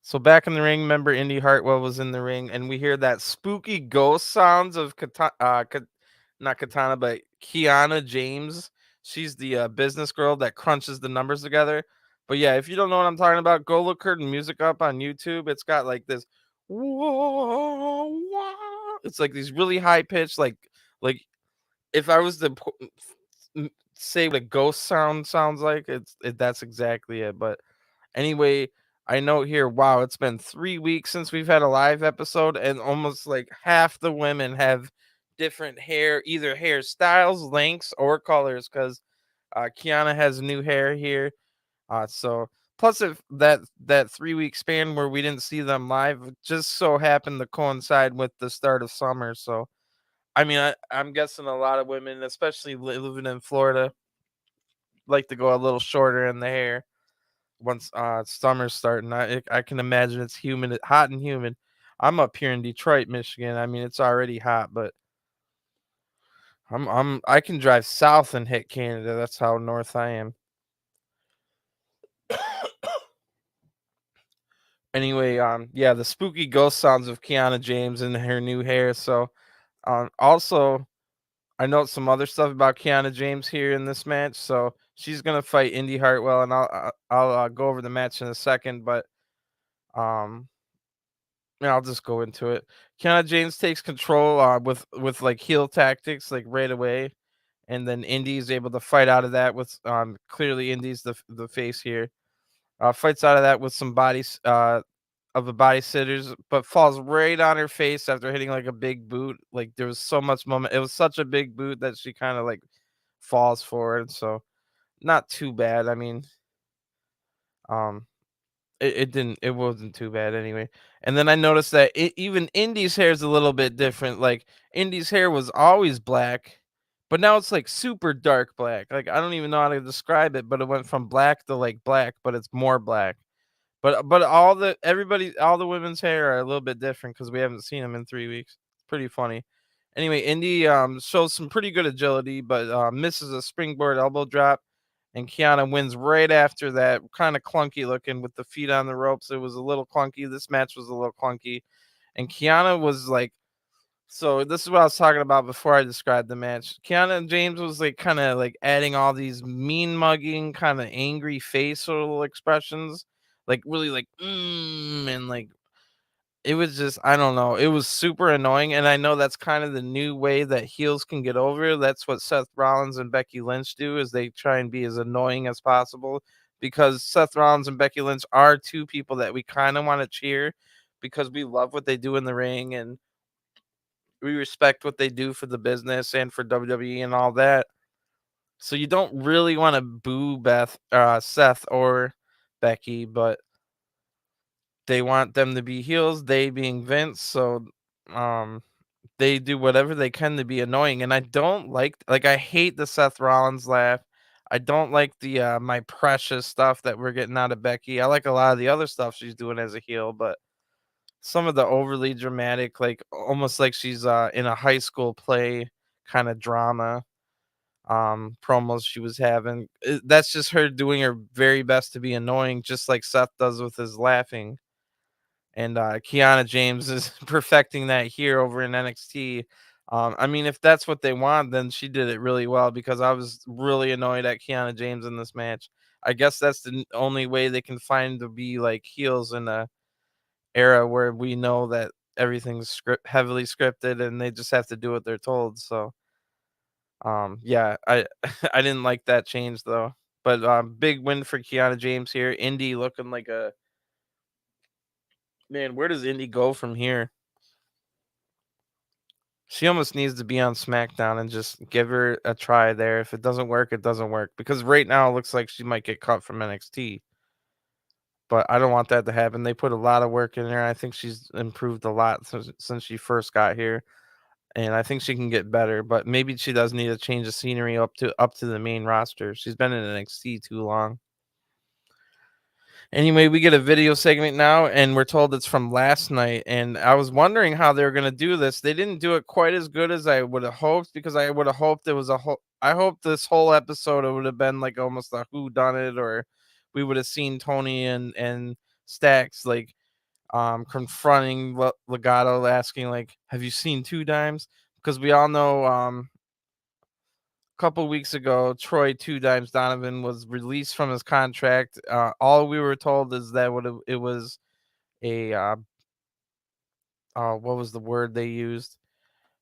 So back in the ring, remember Indy Hartwell was in the ring, and we hear that spooky ghost sounds of not Katana, but Kiana James. She's the business girl that crunches the numbers together. But yeah, if you don't know what I'm talking about, go look her music up on YouTube. It's got like this, whoa, whoa. It's like these really high pitched, like if I was to say what a ghost sounds like, that's exactly it. But anyway, I note here, wow, it's been 3 weeks since we've had a live episode, and almost like half the women have different hair, either hairstyles, lengths, or colors. Because Kiana has new hair here. So plus if that 3 week span where we didn't see them live just so happened to coincide with the start of summer. So I mean, I'm guessing a lot of women, especially living in Florida, like to go a little shorter in the hair once summer's starting. I can imagine it's humid, hot and humid. I'm up here in Detroit, Michigan. I mean, it's already hot, but I can drive south and hit Canada. That's how north I am. Anyway, yeah, the spooky ghost sounds of Kiana James and her new hair. So, also I know some other stuff about Kiana James here in this match. So she's gonna fight Indy Hartwell, and I'll go over the match in a second. But um, yeah, I'll just go into it. Kiana James takes control with like heel tactics like right away, and then Indy is able to fight out of that with clearly Indy's the face here. Fights out of that with some bodies of the body sitters, but falls right on her face after hitting like a big boot. Like there was so much moment. It was such a big boot that she kind of like falls forward. So not too bad. I mean, um, it wasn't too bad anyway. And then I noticed that even Indy's hair is a little bit different. Like Indy's hair was always black, but now it's like super dark black. Like I don't even know how to describe it, but it went from black to like black, but it's more black. But all the women's hair are a little bit different because we haven't seen them in 3 weeks. Pretty funny. Anyway, Indy shows some pretty good agility, but misses a springboard elbow drop, and Kiana wins right after that. Kind of clunky looking with the feet on the ropes. It was a little clunky. This match was a little clunky, and Kiana was like, so this is what I was talking about before I described the match. Kiana James was like kind of like adding all these mean mugging, kind of angry facial expressions, like really like and like it was just, I don't know. It was super annoying, and I know that's kind of the new way that heels can get over. That's what Seth Rollins and Becky Lynch do, is they try and be as annoying as possible, because Seth Rollins and Becky Lynch are two people that we kind of want to cheer because we love what they do in the ring and we respect what they do for the business and for WWE and all that. So you don't really want to boo Seth or Becky, but they want them to be heels, they being Vince, so um they do whatever they can to be annoying. And I don't like I hate the Seth Rollins laugh. I don't like the my precious stuff that we're getting out of Becky. I like a lot of the other stuff she's doing as a heel, but some of the overly dramatic, like almost like she's in a high school play kind of drama promos she was having. That's just her doing her very best to be annoying, just like Seth does with his laughing. And Kiana James is perfecting that here over in NXT. I mean, if that's what they want, then she did it really well, because I was really annoyed at Kiana James in this match. I guess that's the only way they can find to be like heels in a era where we know that everything's heavily scripted and they just have to do what they're told. So yeah, I I didn't like that change though. But big win for Kiana James here. Indy looking like a man. Where does Indy go from here? She almost needs to be on SmackDown and just give her a try there. If it doesn't work, it doesn't work. Because right now it looks like she might get cut from NXT. But I don't want that to happen. They put a lot of work in there. I think she's improved a lot since she first got here. And I think she can get better. But maybe she does need to change the scenery up to the main roster. She's been in NXT too long. Anyway, we get a video segment now, and we're told it's from last night. And I was wondering how they were going to do this. They didn't do it quite as good as I would have hoped, because I would have hoped it was a whole. I hope this whole episode it would have been like almost a who done it, or we would have seen Tony and Stacks like confronting Legato, asking like, "Have you seen Two Dimes?" Because we all know couple weeks ago, Troy Two Dimes Donovan was released from his contract. All we were told is that it was a what was the word they used?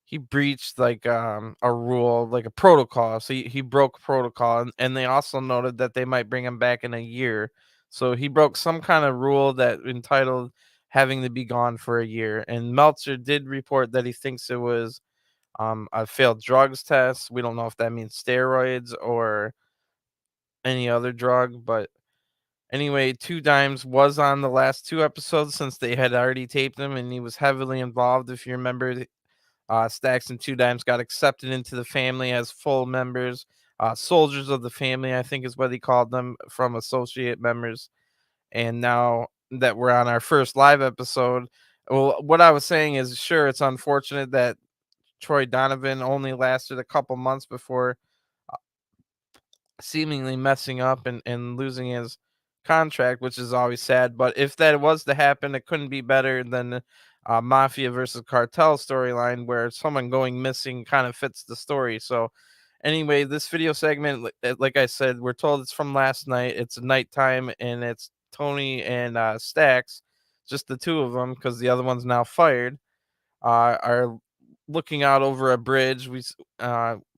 He breached like a rule, like a protocol. So he broke protocol, and they also noted that they might bring him back in a year. So he broke some kind of rule that entitled having to be gone for a year. And Meltzer did report that he thinks it was a failed drugs test. We don't know if that means steroids or any other drug, but anyway, Two Dimes was on the last two episodes since they had already taped him, and he was heavily involved. If you remember, Stacks and Two Dimes got accepted into the family as full members, soldiers of the family, I think is what he called them, from associate members. And now that we're on our first live episode, well, what I was saying is, sure, it's unfortunate that Troy Donovan only lasted a couple months before seemingly messing up and losing his contract, which is always sad. But if that was to happen, it couldn't be better than Mafia versus Cartel storyline, where someone going missing kind of fits the story. So, anyway, this video segment, like I said, we're told it's from last night. It's nighttime, and it's Tony and Stacks, just the two of them, because the other one's now fired, are looking out over a bridge.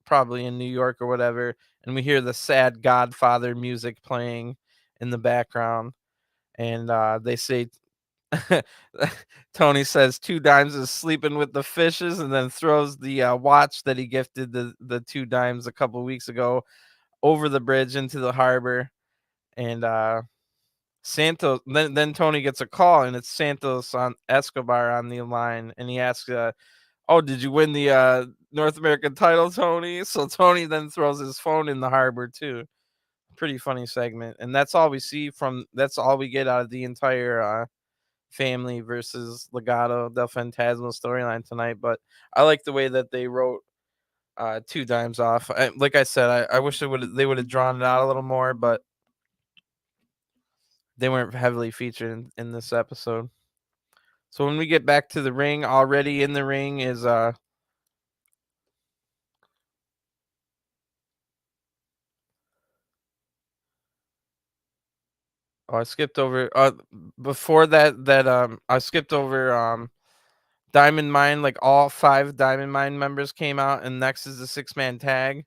Probably in New York or whatever, and we hear the sad Godfather music playing in the background, and they say Tony says Two Dimes is sleeping with the fishes, and then throws the watch that he gifted the Two Dimes a couple weeks ago over the bridge into the harbor. And Santos, then Tony gets a call, and it's Santos on Escobar on the line, and he asks, "Oh, did you win the North American title, Tony?" So Tony then throws his phone in the harbor too. Pretty funny segment, and that's all we see from. That's all we get out of the entire family versus Legado del Fantasma storyline tonight. But I like the way that they wrote two dimes off. Like I said, I wish they would have drawn it out a little more, but they weren't heavily featured in this episode. So when we get back to the ring, already in the ring is oh, I skipped over before that I skipped over Diamond Mine, like all five Diamond Mine members came out, and next is the six-man tag.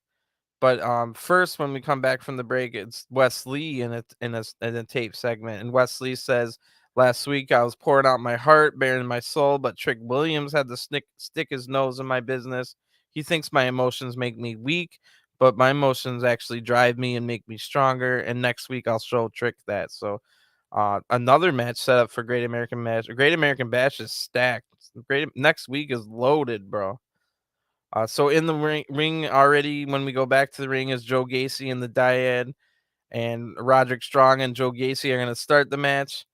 But first, when we come back from the break, it's Westley in a tape segment, and Westley says, "Last week I was pouring out my heart, bearing my soul, but Trick Williams had to stick his nose in my business. He thinks my emotions make me weak, but my emotions actually drive me and make me stronger. And next week I'll show Trick that." So, another match set up for Great American Match. Great American Bash is stacked. Great next week is loaded, bro. So in the ring already, when we go back to the ring, is Joe Gacy and the Dyad, and Roderick Strong and Joe Gacy are going to start the match.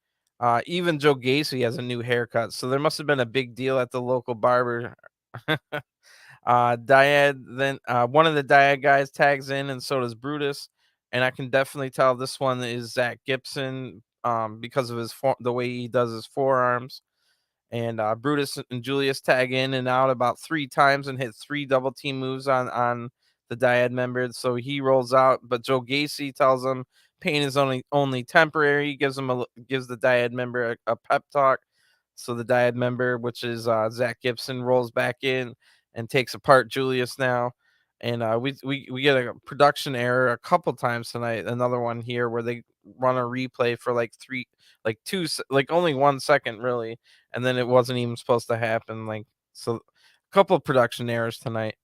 Even Joe Gacy has a new haircut, so there must have been a big deal at the local barber. Dyad then one of the Dyad guys tags in, and so does Brutus, and I can definitely tell this one is Zach Gibson because of the way he does his forearms. And Brutus and Julius tag in and out about three times and hit three double team moves on the Dyad member. So he rolls out, but Joe Gacy tells him pain is only temporary. He gives the Dyad member a pep talk. So the Dyad member, which is Zach Gibson, rolls back in and takes apart Julius now. And we get a production error a couple times tonight. Another one here where they run a replay for like only 1 second really, and then it wasn't even supposed to happen. Like, so, a couple of production errors tonight.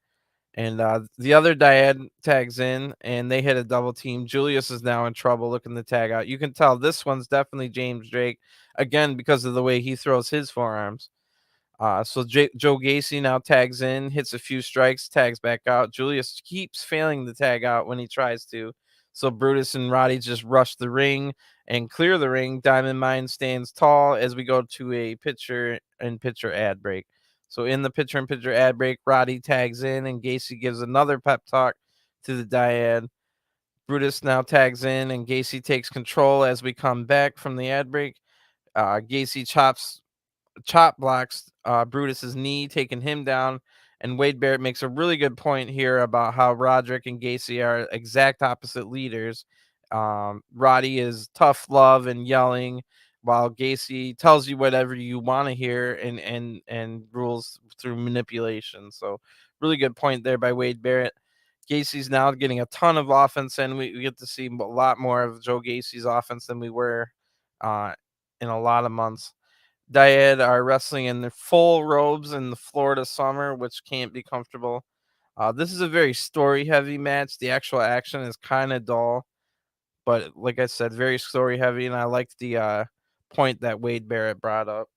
And the other Dyad tags in, and they hit a double team. Julius is now in trouble, looking to tag out. You can tell this one's definitely James Drake again because of the way he throws his forearms. So Joe Gacy now tags in, hits a few strikes, tags back out. Julius keeps failing to tag out when he tries to. So Brutus and Roddy just rush the ring and clear the ring. Diamond Mine stands tall as we go to a pitcher ad break. So in the pitcher ad break, Roddy tags in and Gacy gives another pep talk to the Dyad. Brutus now tags in and Gacy takes control as we come back from the ad break. Gacy chop blocks Brutus's knee, taking him down. And Wade Barrett makes a really good point here about how Roderick and Gacy are exact opposite leaders. Roddy is tough love and yelling, while Gacy tells you whatever you want to hear and rules through manipulation. So, really good point there by Wade Barrett. Gacy's now getting a ton of offense, and we get to see a lot more of Joe Gacy's offense than we were uh, in a lot of months. Dyad are wrestling in their full robes in the Florida summer, which can't be comfortable. This is a very story heavy match. The actual action is kind of dull, but like I said, very story heavy, and I liked the point that Wade Barrett brought up.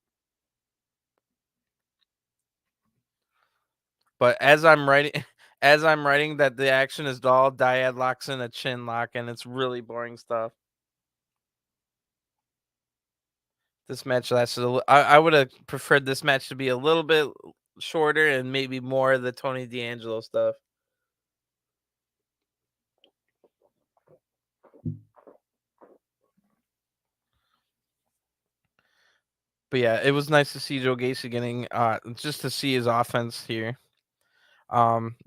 But as I'm writing, as I'm writing that the action is dull, Dyad locks in a chin lock, and it's really boring stuff. This match lasted I would have preferred this match to be a little bit shorter and maybe more of the Tony D'Angelo stuff. But yeah, it was nice to see Joe Gacy getting just to see his offense here.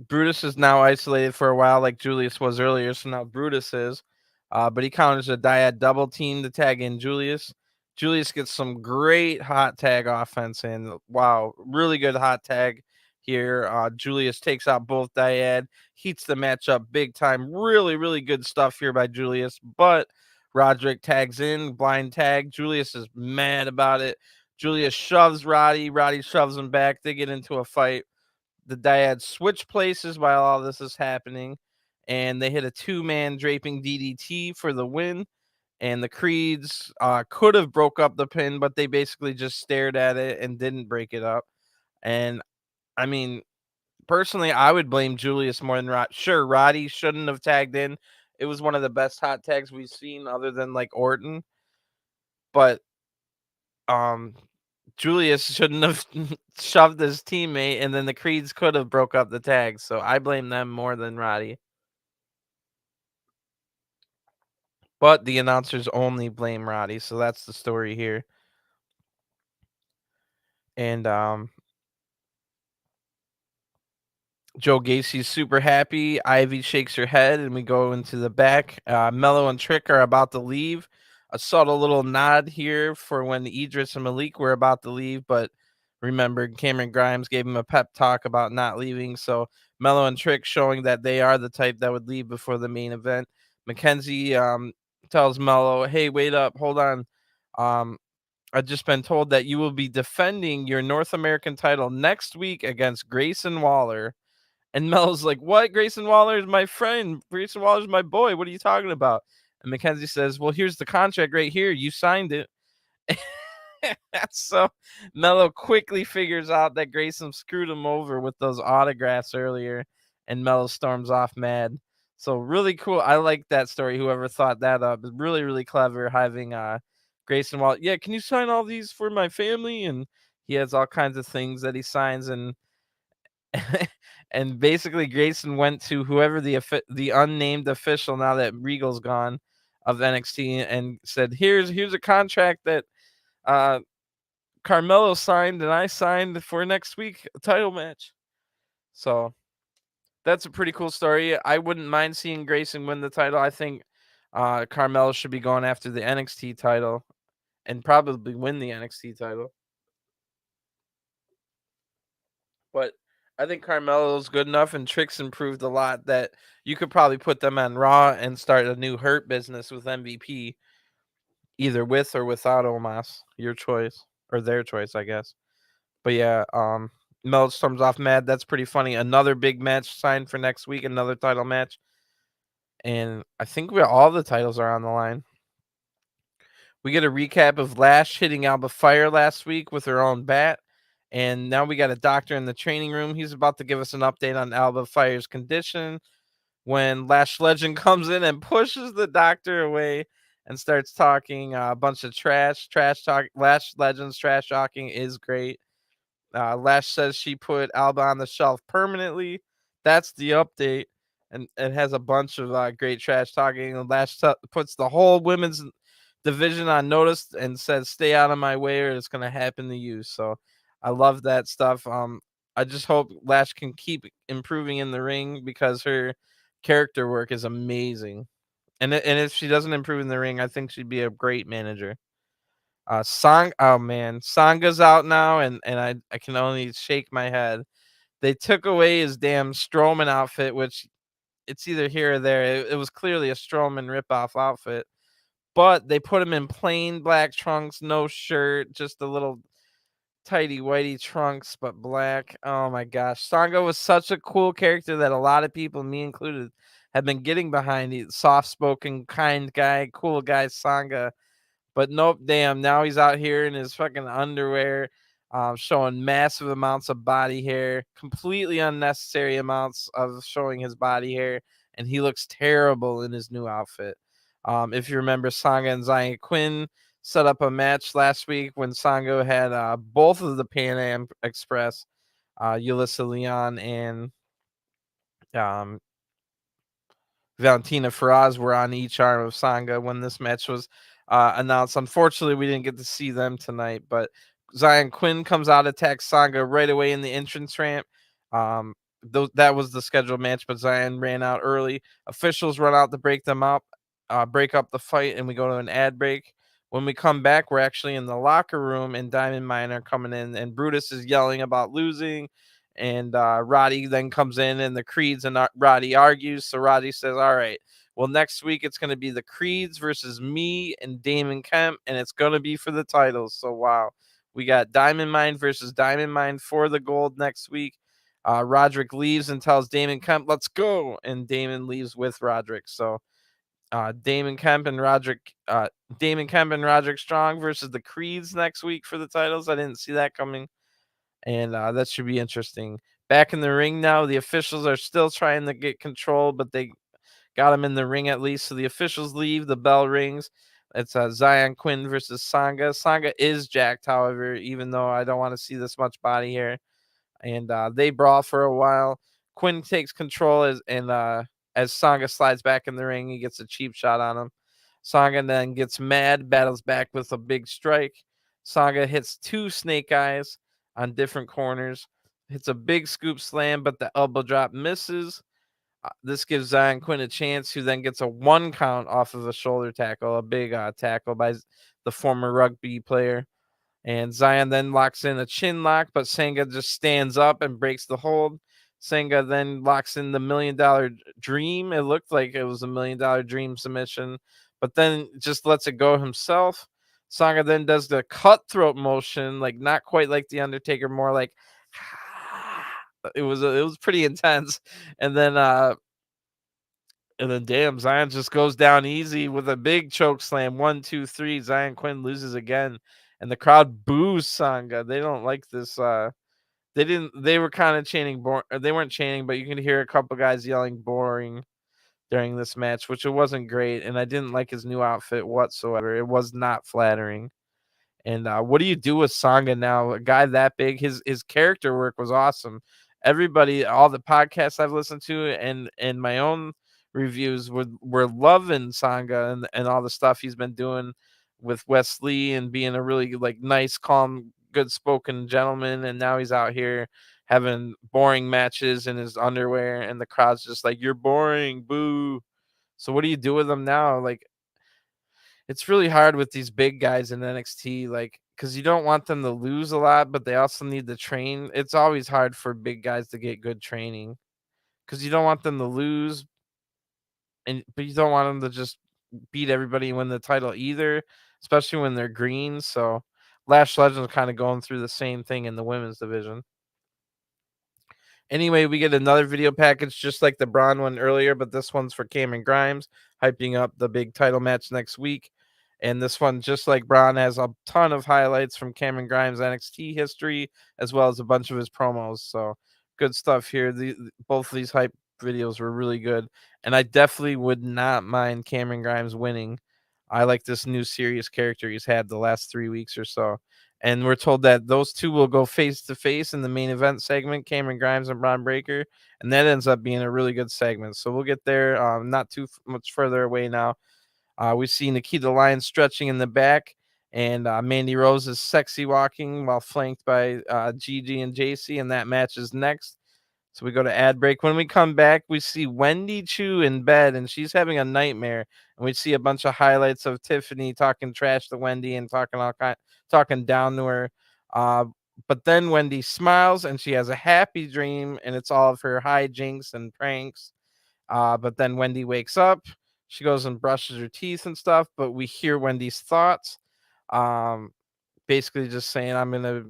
Brutus is now isolated for a while, like Julius was earlier. So now Brutus is, but he counters a Dyad double team to tag in Julius. Julius gets some great hot tag offense in. Wow, really good hot tag here. Julius takes out both Dyad, heats the match up big time. Really, really good stuff here by Julius. But Roderick tags in, blind tag. Julius is mad about it. Julius shoves Roddy. Roddy shoves him back. They get into a fight. The Dyads switch places while all this is happening, and they hit a two-man draping DDT for the win. And the Creeds could have broke up the pin, but they basically just stared at it and didn't break it up. And I mean, personally, I would blame Julius more than Rod. Sure, Roddy shouldn't have tagged in. It was one of the best hot tags we've seen, other than like Orton. But um, Julius shouldn't have shoved his teammate, and then the Creeds could have broke up the tag. So I blame them more than Roddy. But the announcers only blame Roddy, so that's the story here. And Joe Gacy's super happy. Ivy shakes her head, and we go into the back. Mello and Trick are about to leave. A subtle little nod here for when Idris and Malik were about to leave, but remember, Cameron Grimes gave him a pep talk about not leaving. So Mello and Trick showing that they are the type that would leave before the main event. Mackenzie tells Mello, "Hey, wait up, hold on. Um, I've just been told that you will be defending your North American title next week against Grayson Waller." And Mel's like, "What? Grayson Waller is my friend. Grayson Waller is my boy. What are you talking about?" And Mackenzie says, "Well, here's the contract right here. You signed it." So Mello quickly figures out that Grayson screwed him over with those autographs earlier, and Mello storms off mad. So really cool. I like that story. Whoever thought that up is really, really clever having Grayson Waller. Yeah, can you sign all these for my family? And he has all kinds of things that he signs, and and basically Grayson went to whoever the unnamed official, now that Regal's gone, of NXT, and said, "Here's a contract that uh Carmelo signed and I signed for next week, a title match." So that's a pretty cool story. I wouldn't mind seeing Grayson win the title. I think Carmelo should be going after the NXT title and probably win the NXT title. But I think Carmelo's good enough, and Trick's improved a lot, that you could probably put them on Raw and start a new Hurt business with MVP, either with or without Omos. Your choice, or their choice, I guess. But yeah, Mel storms off mad. That's pretty funny. Another big match signed for next week, another title match. And I think all the titles are on the line. We get a recap of Lash hitting Alba Fire last week with her own bat. And now we got a doctor in the training room. He's about to give us an update on Alba Fire's condition when Lash Legend comes in and pushes the doctor away and starts talking a bunch of trash talk. Lash Legend's trash talking is great. Lash says she put Alba on the shelf permanently. That's the update, and it has a bunch of great trash talking. And Lash puts the whole women's division on notice and says, "Stay out of my way, or it's gonna happen to you." So, I love that stuff. I just hope Lash can keep improving in the ring because her character work is amazing. And if she doesn't improve in the ring, I think she'd be a great manager. Oh man, Sanga's out now, and I can only shake my head. They took away his damn Strowman outfit, which it's either here or there. It was clearly a Strowman ripoff outfit, but they put him in plain black trunks, no shirt, just a little tidy whitey trunks, but black. Oh my gosh, Sanga was such a cool character that a lot of people, me included, have been getting behind. He's soft-spoken, kind guy, cool guy, Sanga. But nope, damn. Now he's out here in his fucking underwear, showing massive amounts of body hair, completely unnecessary amounts of showing his body hair, and he looks terrible in his new outfit. If you remember, Sanga and Zion Quinn set up a match last week when Sanga had both of the Pan Am Express, Yulissa Leon and um, Valentina Feroz were on each arm of Sanga when this match was announced. Unfortunately, we didn't get to see them tonight, but Zion Quinn comes out, attacks Sanga right away in the entrance ramp. That was the scheduled match, but Zion ran out early. Officials run out to break them up, break up the fight, and we go to an ad break. When we come back, we're actually in the locker room, and Diamond Mine are coming in, and Brutus is yelling about losing. And Roddy then comes in, and the Creeds and Roddy argues. So Roddy says, "All right, well, next week it's going to be the Creeds versus me and Damon Kemp, and it's going to be for the titles." So wow, we got Diamond Mine versus Diamond Mine for the gold next week. Roderick leaves and tells Damon Kemp, "Let's go," and Damon leaves with Roderick. So Damon Kemp and Roderick Strong versus the Creeds next week for the titles. I didn't see that coming. And that should be interesting. Back in the ring now, the officials are still trying to get control, but they got him in the ring at least. So the officials leave, the bell rings. It's Zion Quinn versus Sanga. Sanga is jacked, however, even though I don't want to see this much body hair. And they brawl for a while. Quinn takes control as Sanga slides back in the ring. He gets a cheap shot on him. Sanga then gets mad, battles back with a big strike. Sanga hits 2 snake eyes on different corners, hits a big scoop slam, but the elbow drop misses. This gives Zion Quinn a chance, who then gets a 1 count off of a shoulder tackle, a big tackle by the former rugby player. And Zion then locks in a chin lock, but Sanga just stands up and breaks the hold. Sanga then locks in the $1 million dream. It looked like it was a $1 million dream submission, but then just lets it go himself. Sanga then does the cutthroat motion, like not quite like the Undertaker, more like it was pretty intense. And then damn, Zion just goes down easy with a big choke slam. 1, 2, 3. Zion Quinn loses again, and the crowd boos Sanga. They don't like this. They were kind of chanting. They weren't chanting, but you can hear a couple guys yelling "boring" during this match, which it wasn't great. And I didn't like his new outfit whatsoever. It was not flattering. And what do you do with Sanga now? A guy that big, his character work was awesome. Everybody, all the podcasts I've listened to, and my own reviews were loving Sanga and all the stuff he's been doing with Westley and being a really like nice, calm, good spoken gentleman. And now he's out here having boring matches in his underwear, and the crowd's just like, "You're boring, boo." So what do you do with him now? Like, it's really hard with these big guys in NXT, like, because you don't want them to lose a lot, but they also need to train. It's always hard for big guys to get good training because you don't want them to lose, but you don't want them to just beat everybody and win the title either, especially when they're green. So Lash Legends kind of going through the same thing in the women's division. Anyway, we get another video package just like the Braun one earlier, but this one's for Cameron Grimes, hyping up the big title match next week. And this one, just like Braun, has a ton of highlights from Cameron Grimes' NXT history, as well as a bunch of his promos. So good stuff here. Both of these hype videos were really good. And I definitely would not mind Cameron Grimes winning. I like this new serious character he's had the last 3 weeks or so. And we're told that those two will go face to face in the main event segment, Cameron Grimes and Bron Breakker, and that ends up being a really good segment. So we'll get there not too much further away now. We see Nikita Lyon stretching in the back, and Mandy Rose is sexy walking while flanked by Gigi and JC, and that match is next. So we go to ad break. When we come back, we see Wendy Chu in bed, and she's having a nightmare. And we see a bunch of highlights of Tiffany talking trash to Wendy and talking down to her. But then Wendy smiles, and she has a happy dream, and it's all of her hijinks and pranks. But then Wendy wakes up. She goes and brushes her teeth and stuff. But we hear Wendy's thoughts, basically just saying, "I'm gonna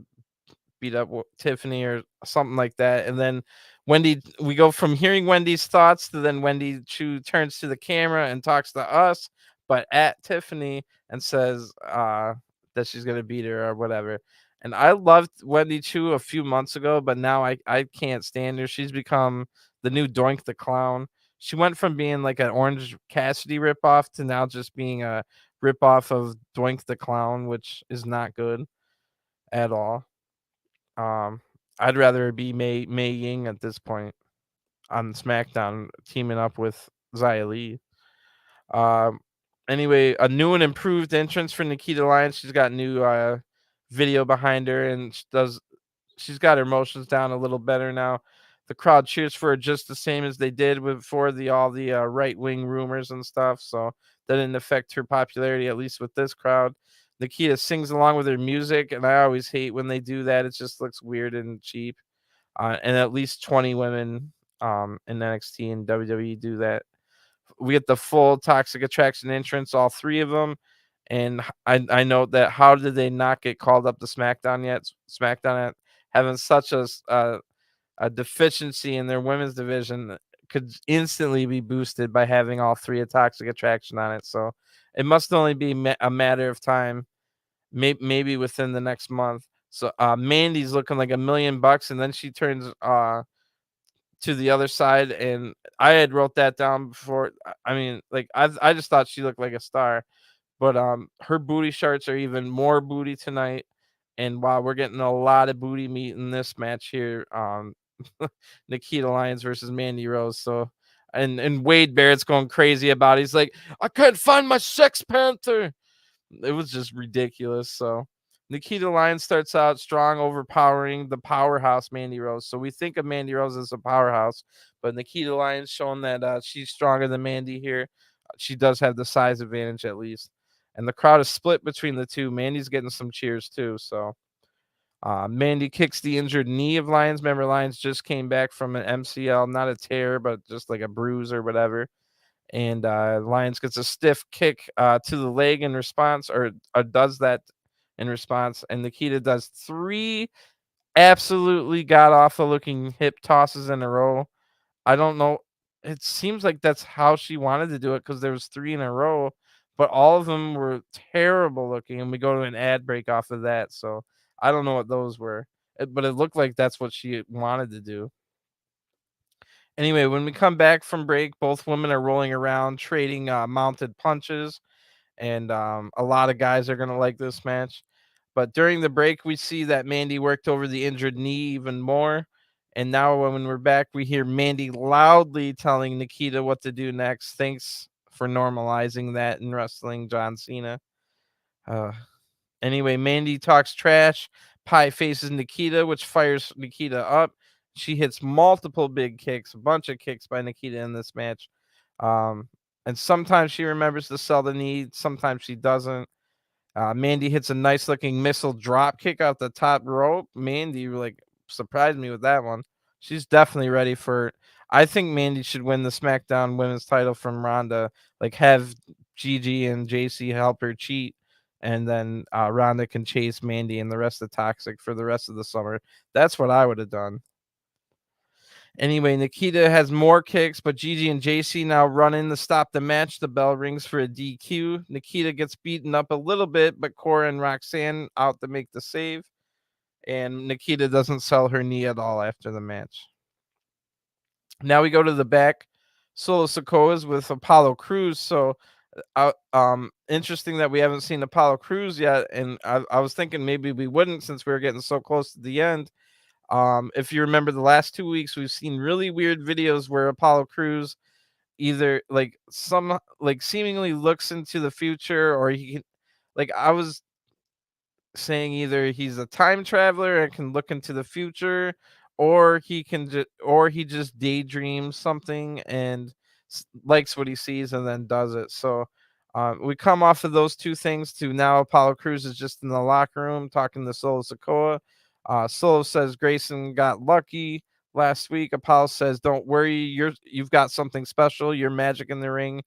beat up Tiffany" or something like that. And then we go from hearing Wendy's thoughts to then Wendy Chu turns to the camera and talks to us, but at Tiffany, and says that she's gonna beat her or whatever. And I loved Wendy Chu a few months ago, but now I can't stand her. She's become the new Doink the Clown. She went from being like an Orange Cassidy ripoff to now just being a ripoff of Doink the Clown, which is not good at all. Um, I'd rather be Mei Ying at this point on SmackDown, teaming up with Xia Li. Um, anyway, a new and improved entrance for Nikita Lyon. She's got new video behind her, and she's got her motions down a little better now. The crowd cheers for her just the same as they did before all the right wing rumors and stuff. So that didn't affect her popularity, at least with this crowd. Nikita sings along with her music, and I always hate when they do that. It just looks weird and cheap. And at least 20 women in NXT and WWE do that. We get the full Toxic Attraction entrance, all 3 of them. And I note that how did they not get called up to SmackDown yet? SmackDown having such a deficiency in their women's division could instantly be boosted by having all 3 of Toxic Attraction on it. So it must only be a matter of time, maybe within the next month. So Mandy's looking like $1 million, and then she turns to the other side, and I had wrote that down before. I mean, like I just thought she looked like a star, But her booty shorts are even more booty tonight. And wow, we're getting a lot of booty meat in this match here. Nikita Lyons versus Mandy Rose. So and Wade Barrett's going crazy about it. He's like, I can't find my Sex Panther. It was just ridiculous. So Nikita Lyon starts out strong, overpowering the powerhouse Mandy Rose. So we think of Mandy Rose as a powerhouse, but Nikita Lyon's showing that she's stronger than Mandy here. She does have the size advantage at least. And the crowd is split between the two. Mandy's getting some cheers too. So Mandy kicks the injured knee of Lyons. Remember, Lyons just came back from an MCL, not a tear, but just like a bruise or whatever. And Lyons gets a stiff kick to the leg in response, or does that in response. And Nikita does 3 absolutely god awful looking hip tosses in a row. I don't know. It seems like that's how she wanted to do it because there was 3 in a row, but all of them were terrible looking. And we go to an ad break off of that. So I don't know what those were, but it looked like that's what she wanted to do. Anyway, when we come back from break, both women are rolling around, trading mounted punches, and a lot of guys are going to like this match. But during the break, we see that Mandy worked over the injured knee even more. And now, when we're back, we hear Mandy loudly telling Nikita what to do next. Thanks for normalizing that in wrestling, John Cena. Uh, Anyway, Mandy talks trash. Pie faces Nikita, which fires Nikita up. She hits multiple big kicks, a bunch of kicks by Nikita in this match. Um, and sometimes she remembers to sell the knee, sometimes she doesn't. Mandy hits a nice looking missile drop kick out the top rope. Mandy like surprised me with that one. She's definitely ready for. I think Mandy should win the SmackDown Women's title from Ronda. Like have Gigi and JC help her cheat, and then Ronda can chase Mandy and the rest of Toxic for the rest of the summer. That's what I would have done. Anyway, Nikita has more kicks, but Gigi and JC now run in to stop the match. The bell rings for a DQ. Nikita gets beaten up a little bit, but Cora and Roxanne out to make the save. And Nikita doesn't sell her knee at all after the match. Now we go to the back. Solo Sikoa's with Apollo Crews. So interesting that we haven't seen Apollo Crews yet. And I was thinking maybe we wouldn't since we were getting so close to the end. If you remember the last 2 weeks, we've seen really weird videos where Apollo Crews either like seemingly looks into the future, or he can, like I was saying, either he's a time traveler and can look into the future, or he just daydreams something and likes what he sees and then does it. So we come off of those 2 things to now Apollo Crews is just in the locker room talking to Solo Sikoa. Solo says Grayson got lucky last week. Apollo says, "Don't worry, you've got something special. You're magic in the ring."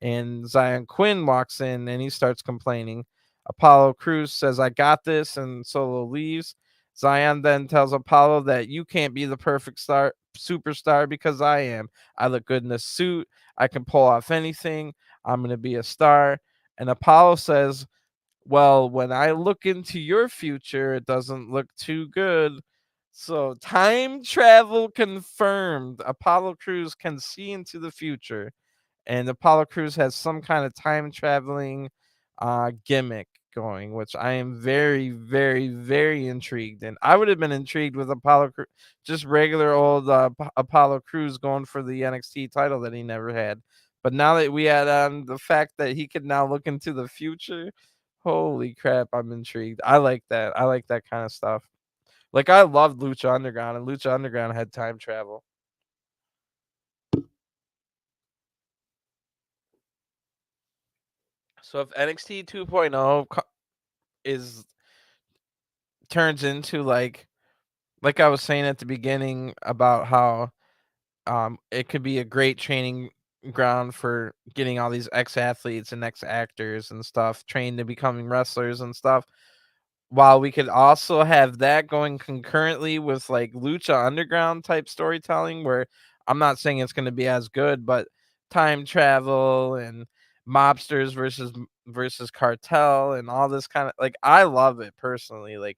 And Zion Quinn walks in and he starts complaining. Apollo Crews says, "I got this," and Solo leaves. Zion then tells Apollo that you can't be the perfect superstar because I am. I look good in a suit. I can pull off anything. I'm going to be a star. And Apollo says, well, when I look into your future, it doesn't look too good. So, time travel confirmed. Apollo Crews can see into the future, and Apollo Crews has some kind of time traveling gimmick going, which I am very, very, very intrigued in. I would have been intrigued with just regular old Apollo Crews going for the NXT title that he never had. But now that we add on the fact that he could now look into the future, holy crap, I'm intrigued. I like that. I like that kind of stuff. Like I loved Lucha Underground, and Lucha Underground had time travel. So if NXT 2.0 is turns into like I was saying at the beginning about how it could be a great training ground for getting all these ex-athletes and ex-actors and stuff trained to becoming wrestlers and stuff, while we could also have that going concurrently with like Lucha Underground type storytelling, where I'm not saying it's going to be as good, but time travel and mobsters versus cartel and all this kind of, like, I love it personally. Like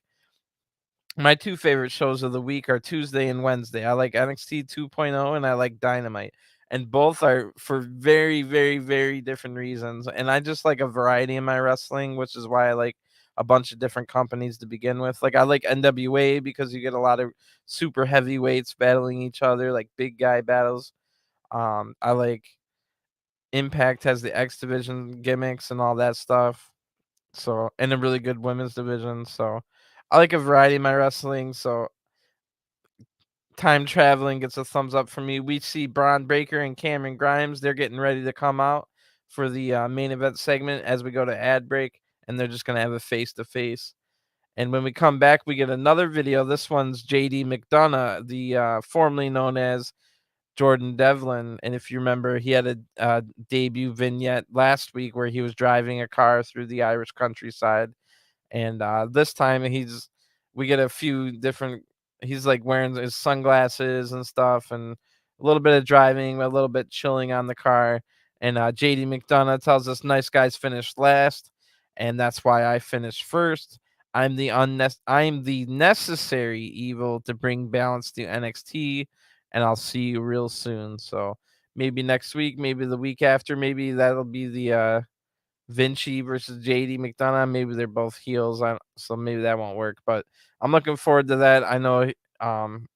my 2 favorite shows of the week are Tuesday and Wednesday. I like NXT 2.0 and I like Dynamite. and both are for very, very, very different reasons. And I just like a variety in my wrestling, which is why I like a bunch of different companies to begin with. Like I like NWA because you get a lot of super heavyweights battling each other, like big guy battles. I like Impact has the X division gimmicks and all that stuff. So, and a really good women's division. So, I like a variety in my wrestling. So, time traveling gets a thumbs up for me. We see Braun Breaker and Cameron Grimes. They're getting ready to come out for the main event segment as we go to ad break, and they're just gonna have a face to face. And when we come back, we get another video. This one's JD McDonough, the formerly known as Jordan Devlin. And if you remember, he had a debut vignette last week where he was driving a car through the Irish countryside. And this time we get a few different. He's like wearing his sunglasses and stuff, and a little bit of driving, a little bit chilling on the car. And JD McDonough tells us nice guys finish last, and that's why I finished first. I'm the necessary evil to bring balance to NXT, and I'll see you real soon. So maybe next week, maybe the week after, maybe that'll be the Vinci versus JD McDonough. Maybe they're both heels, so maybe that won't work. But I'm looking forward to that. I know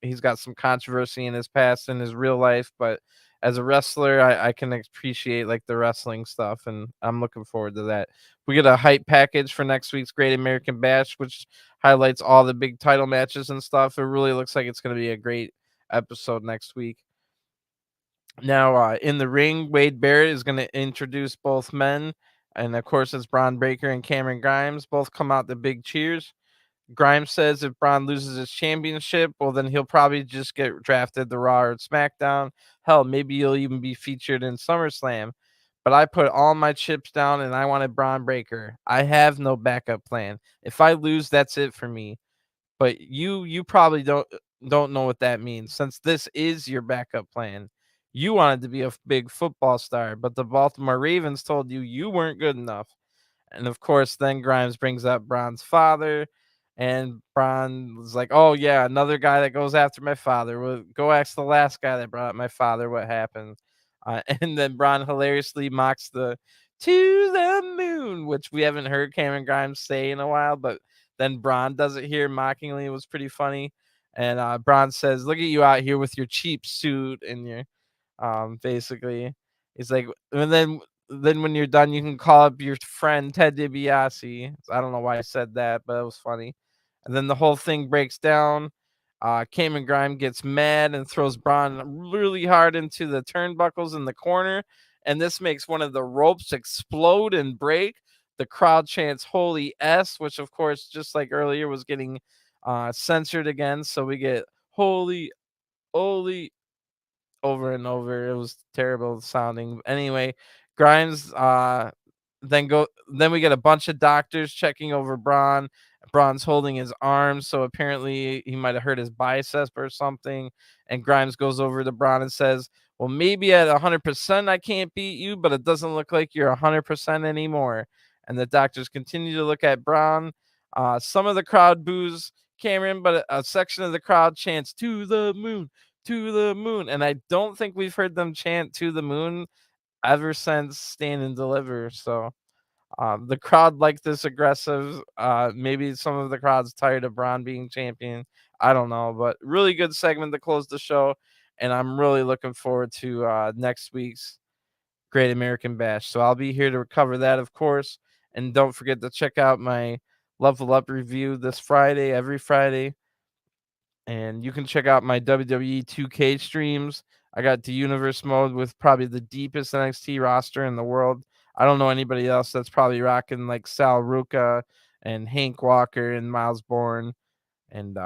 he's got some controversy in his past and his real life, but as a wrestler, I can appreciate like the wrestling stuff, and I'm looking forward to that. We get a hype package for next week's Great American Bash, which highlights all the big title matches and stuff. It really looks like it's going to be a great episode next week. Now, in the ring, Wade Barrett is going to introduce both men. And of course, it's Braun Breaker and Cameron Grimes. Both come out the big cheers. Grimes says if Braun loses his championship, well, then he'll probably just get drafted to Raw or SmackDown. Hell, maybe he'll even be featured in SummerSlam. But I put all my chips down and I wanted Braun Breaker. I have no backup plan. If I lose, that's it for me. But you probably don't know what that means, since this is your backup plan. You wanted to be a big football star, but the Baltimore Ravens told you you weren't good enough. And of course, then Grimes brings up Braun's father, and Braun was like, "Oh yeah, another guy that goes after my father. Well, go ask the last guy that brought up my father what happened." And then Braun hilariously mocks the "to the moon," which we haven't heard Cameron Grimes say in a while, but then Braun does it here mockingly. It was pretty funny. And Braun says, "Look at you out here with your cheap suit and your basically." He's like, and then when you're done, you can call up your friend Ted DiBiase. I don't know why I said that, but it was funny. And then the whole thing breaks down. Cameron Grimes gets mad and throws Braun really hard into the turnbuckles in the corner, and this makes one of the ropes explode and break. The crowd chants "Holy S," which of course, just like earlier, was getting censored again. So we get "Holy, Holy" over and over. It was terrible sounding. Anyway, Grimes then we get a bunch of doctors checking over Braun. Braun's holding his arms, so apparently he might have hurt his bicep or something. And Grimes goes over to Braun and says, "Well, maybe at 100% I can't beat you, but it doesn't look like you're 100% anymore." And the doctors continue to look at Braun. Some of the crowd boos Cameron, but a section of the crowd chants "To the moon, to the moon." And I don't think we've heard them chant "To the moon" ever since Stand and Deliver. So the crowd liked this aggressive. Maybe some of the crowd's tired of Braun being champion. I don't know, but really good segment to close the show. And I'm really looking forward to next week's Great American Bash. So I'll be here to cover that, of course. And don't forget to check out my Level Up review this Friday, every Friday. And you can check out my WWE 2K streams. I got the universe mode with probably the deepest NXT roster in the world. I don't know anybody else that's probably rocking like Sal Ruka and Hank Walker and Miles Bourne and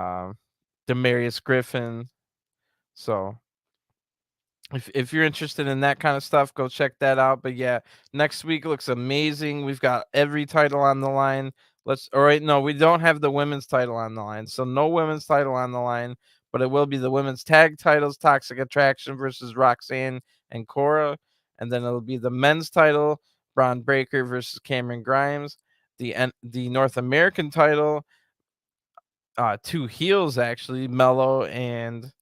Demarius Griffin. So if you're interested in that kind of stuff, go check that out. But yeah, next week looks amazing. We've got every title on the line. All right, no, we don't have the women's title on the line. So no women's title on the line, but it will be the women's tag titles, Toxic Attraction versus Roxanne and Cora. And then it'll be the men's title, Braun Breaker versus Cameron Grimes. The North American title, two heels actually, Mello and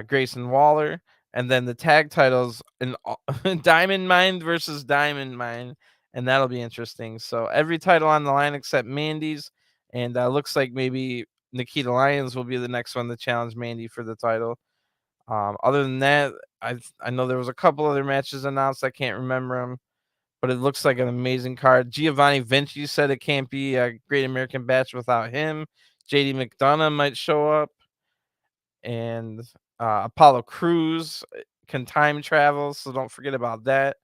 Grayson Waller. and then the tag titles in Diamond Mine versus Diamond Mine, and that'll be interesting. So every title on the line except Mandy's, and looks like maybe Nikita Lyons will be the next one to challenge Mandy for the title. Other than that, I know there was a couple other matches announced. I can't remember them, but it looks like an amazing card. Giovanni Vinci said it can't be a Great American Bash without him. JD McDonough might show up, and Apollo Crews can time travel, so don't forget about that.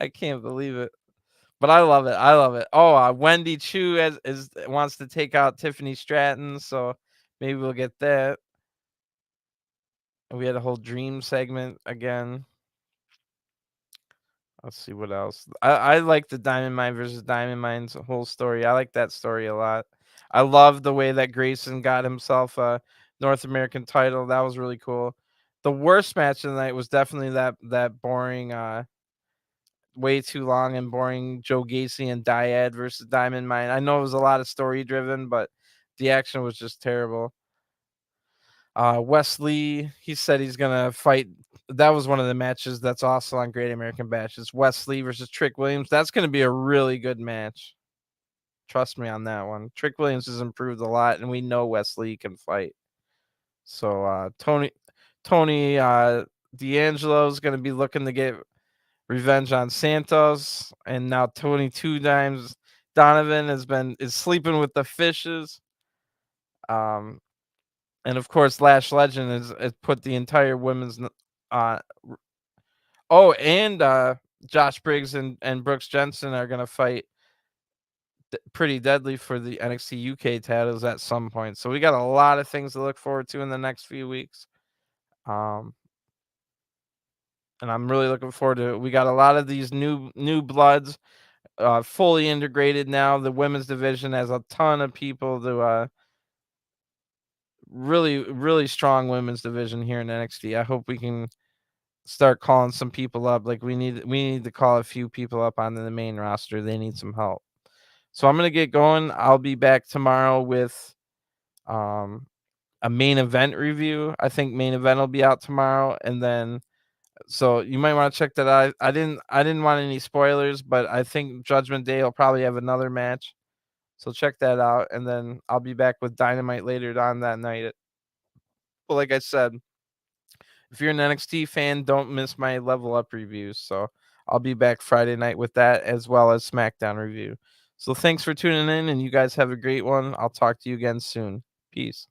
I can't believe it, but I love it. I love it. Oh, Wendy Chu is wants to take out Tiffany Stratton, so maybe we'll get that. We had a whole dream segment again. Let's see what else. I like the Diamond Mine versus Diamond Mine's whole story. I like that story a lot. I love the way that Grayson got himself a North American title. That was really cool. The worst match of the night was definitely that boring, way too long and boring Joe Gacy and Dyad versus Diamond Mine. I know it was a lot of story driven, but the action was just terrible. Westley, he said he's gonna fight. That was one of the matches that's also on Great American Bash. It's Westley versus Trick Williams. That's gonna be a really good match. Trust me on that one. Trick Williams has improved a lot, and we know Westley can fight. So Tony D'Angelo is gonna be looking to get revenge on Santos, and now Tony Two Dimes Donovan is sleeping with the fishes. Um, and of course, Lash Legend has put the entire women's uh oh, and Josh Briggs and Brooks Jensen are gonna fight pretty deadly for the NXT UK titles at some point. So we got a lot of things to look forward to in the next few weeks. Um, and I'm really looking forward to it. We got a lot of these new bloods fully integrated now. The women's division has a ton of people to really strong women's division here in NXT. I hope we can start calling some people up. Like we need to call a few people up onto the main roster. They need some help. So I'm gonna get going. I'll be back tomorrow with um a main event review. I think main event will be out tomorrow, and then so you might want to check that out. I didn't want any spoilers, but I think Judgment Day will probably have another match. So check that out, and then I'll be back with Dynamite later on that night. But like I said, if you're an NXT fan, don't miss my Level Up reviews. So I'll be back Friday night with that as well as SmackDown review. So thanks for tuning in, and you guys have a great one. I'll talk to you again soon. Peace.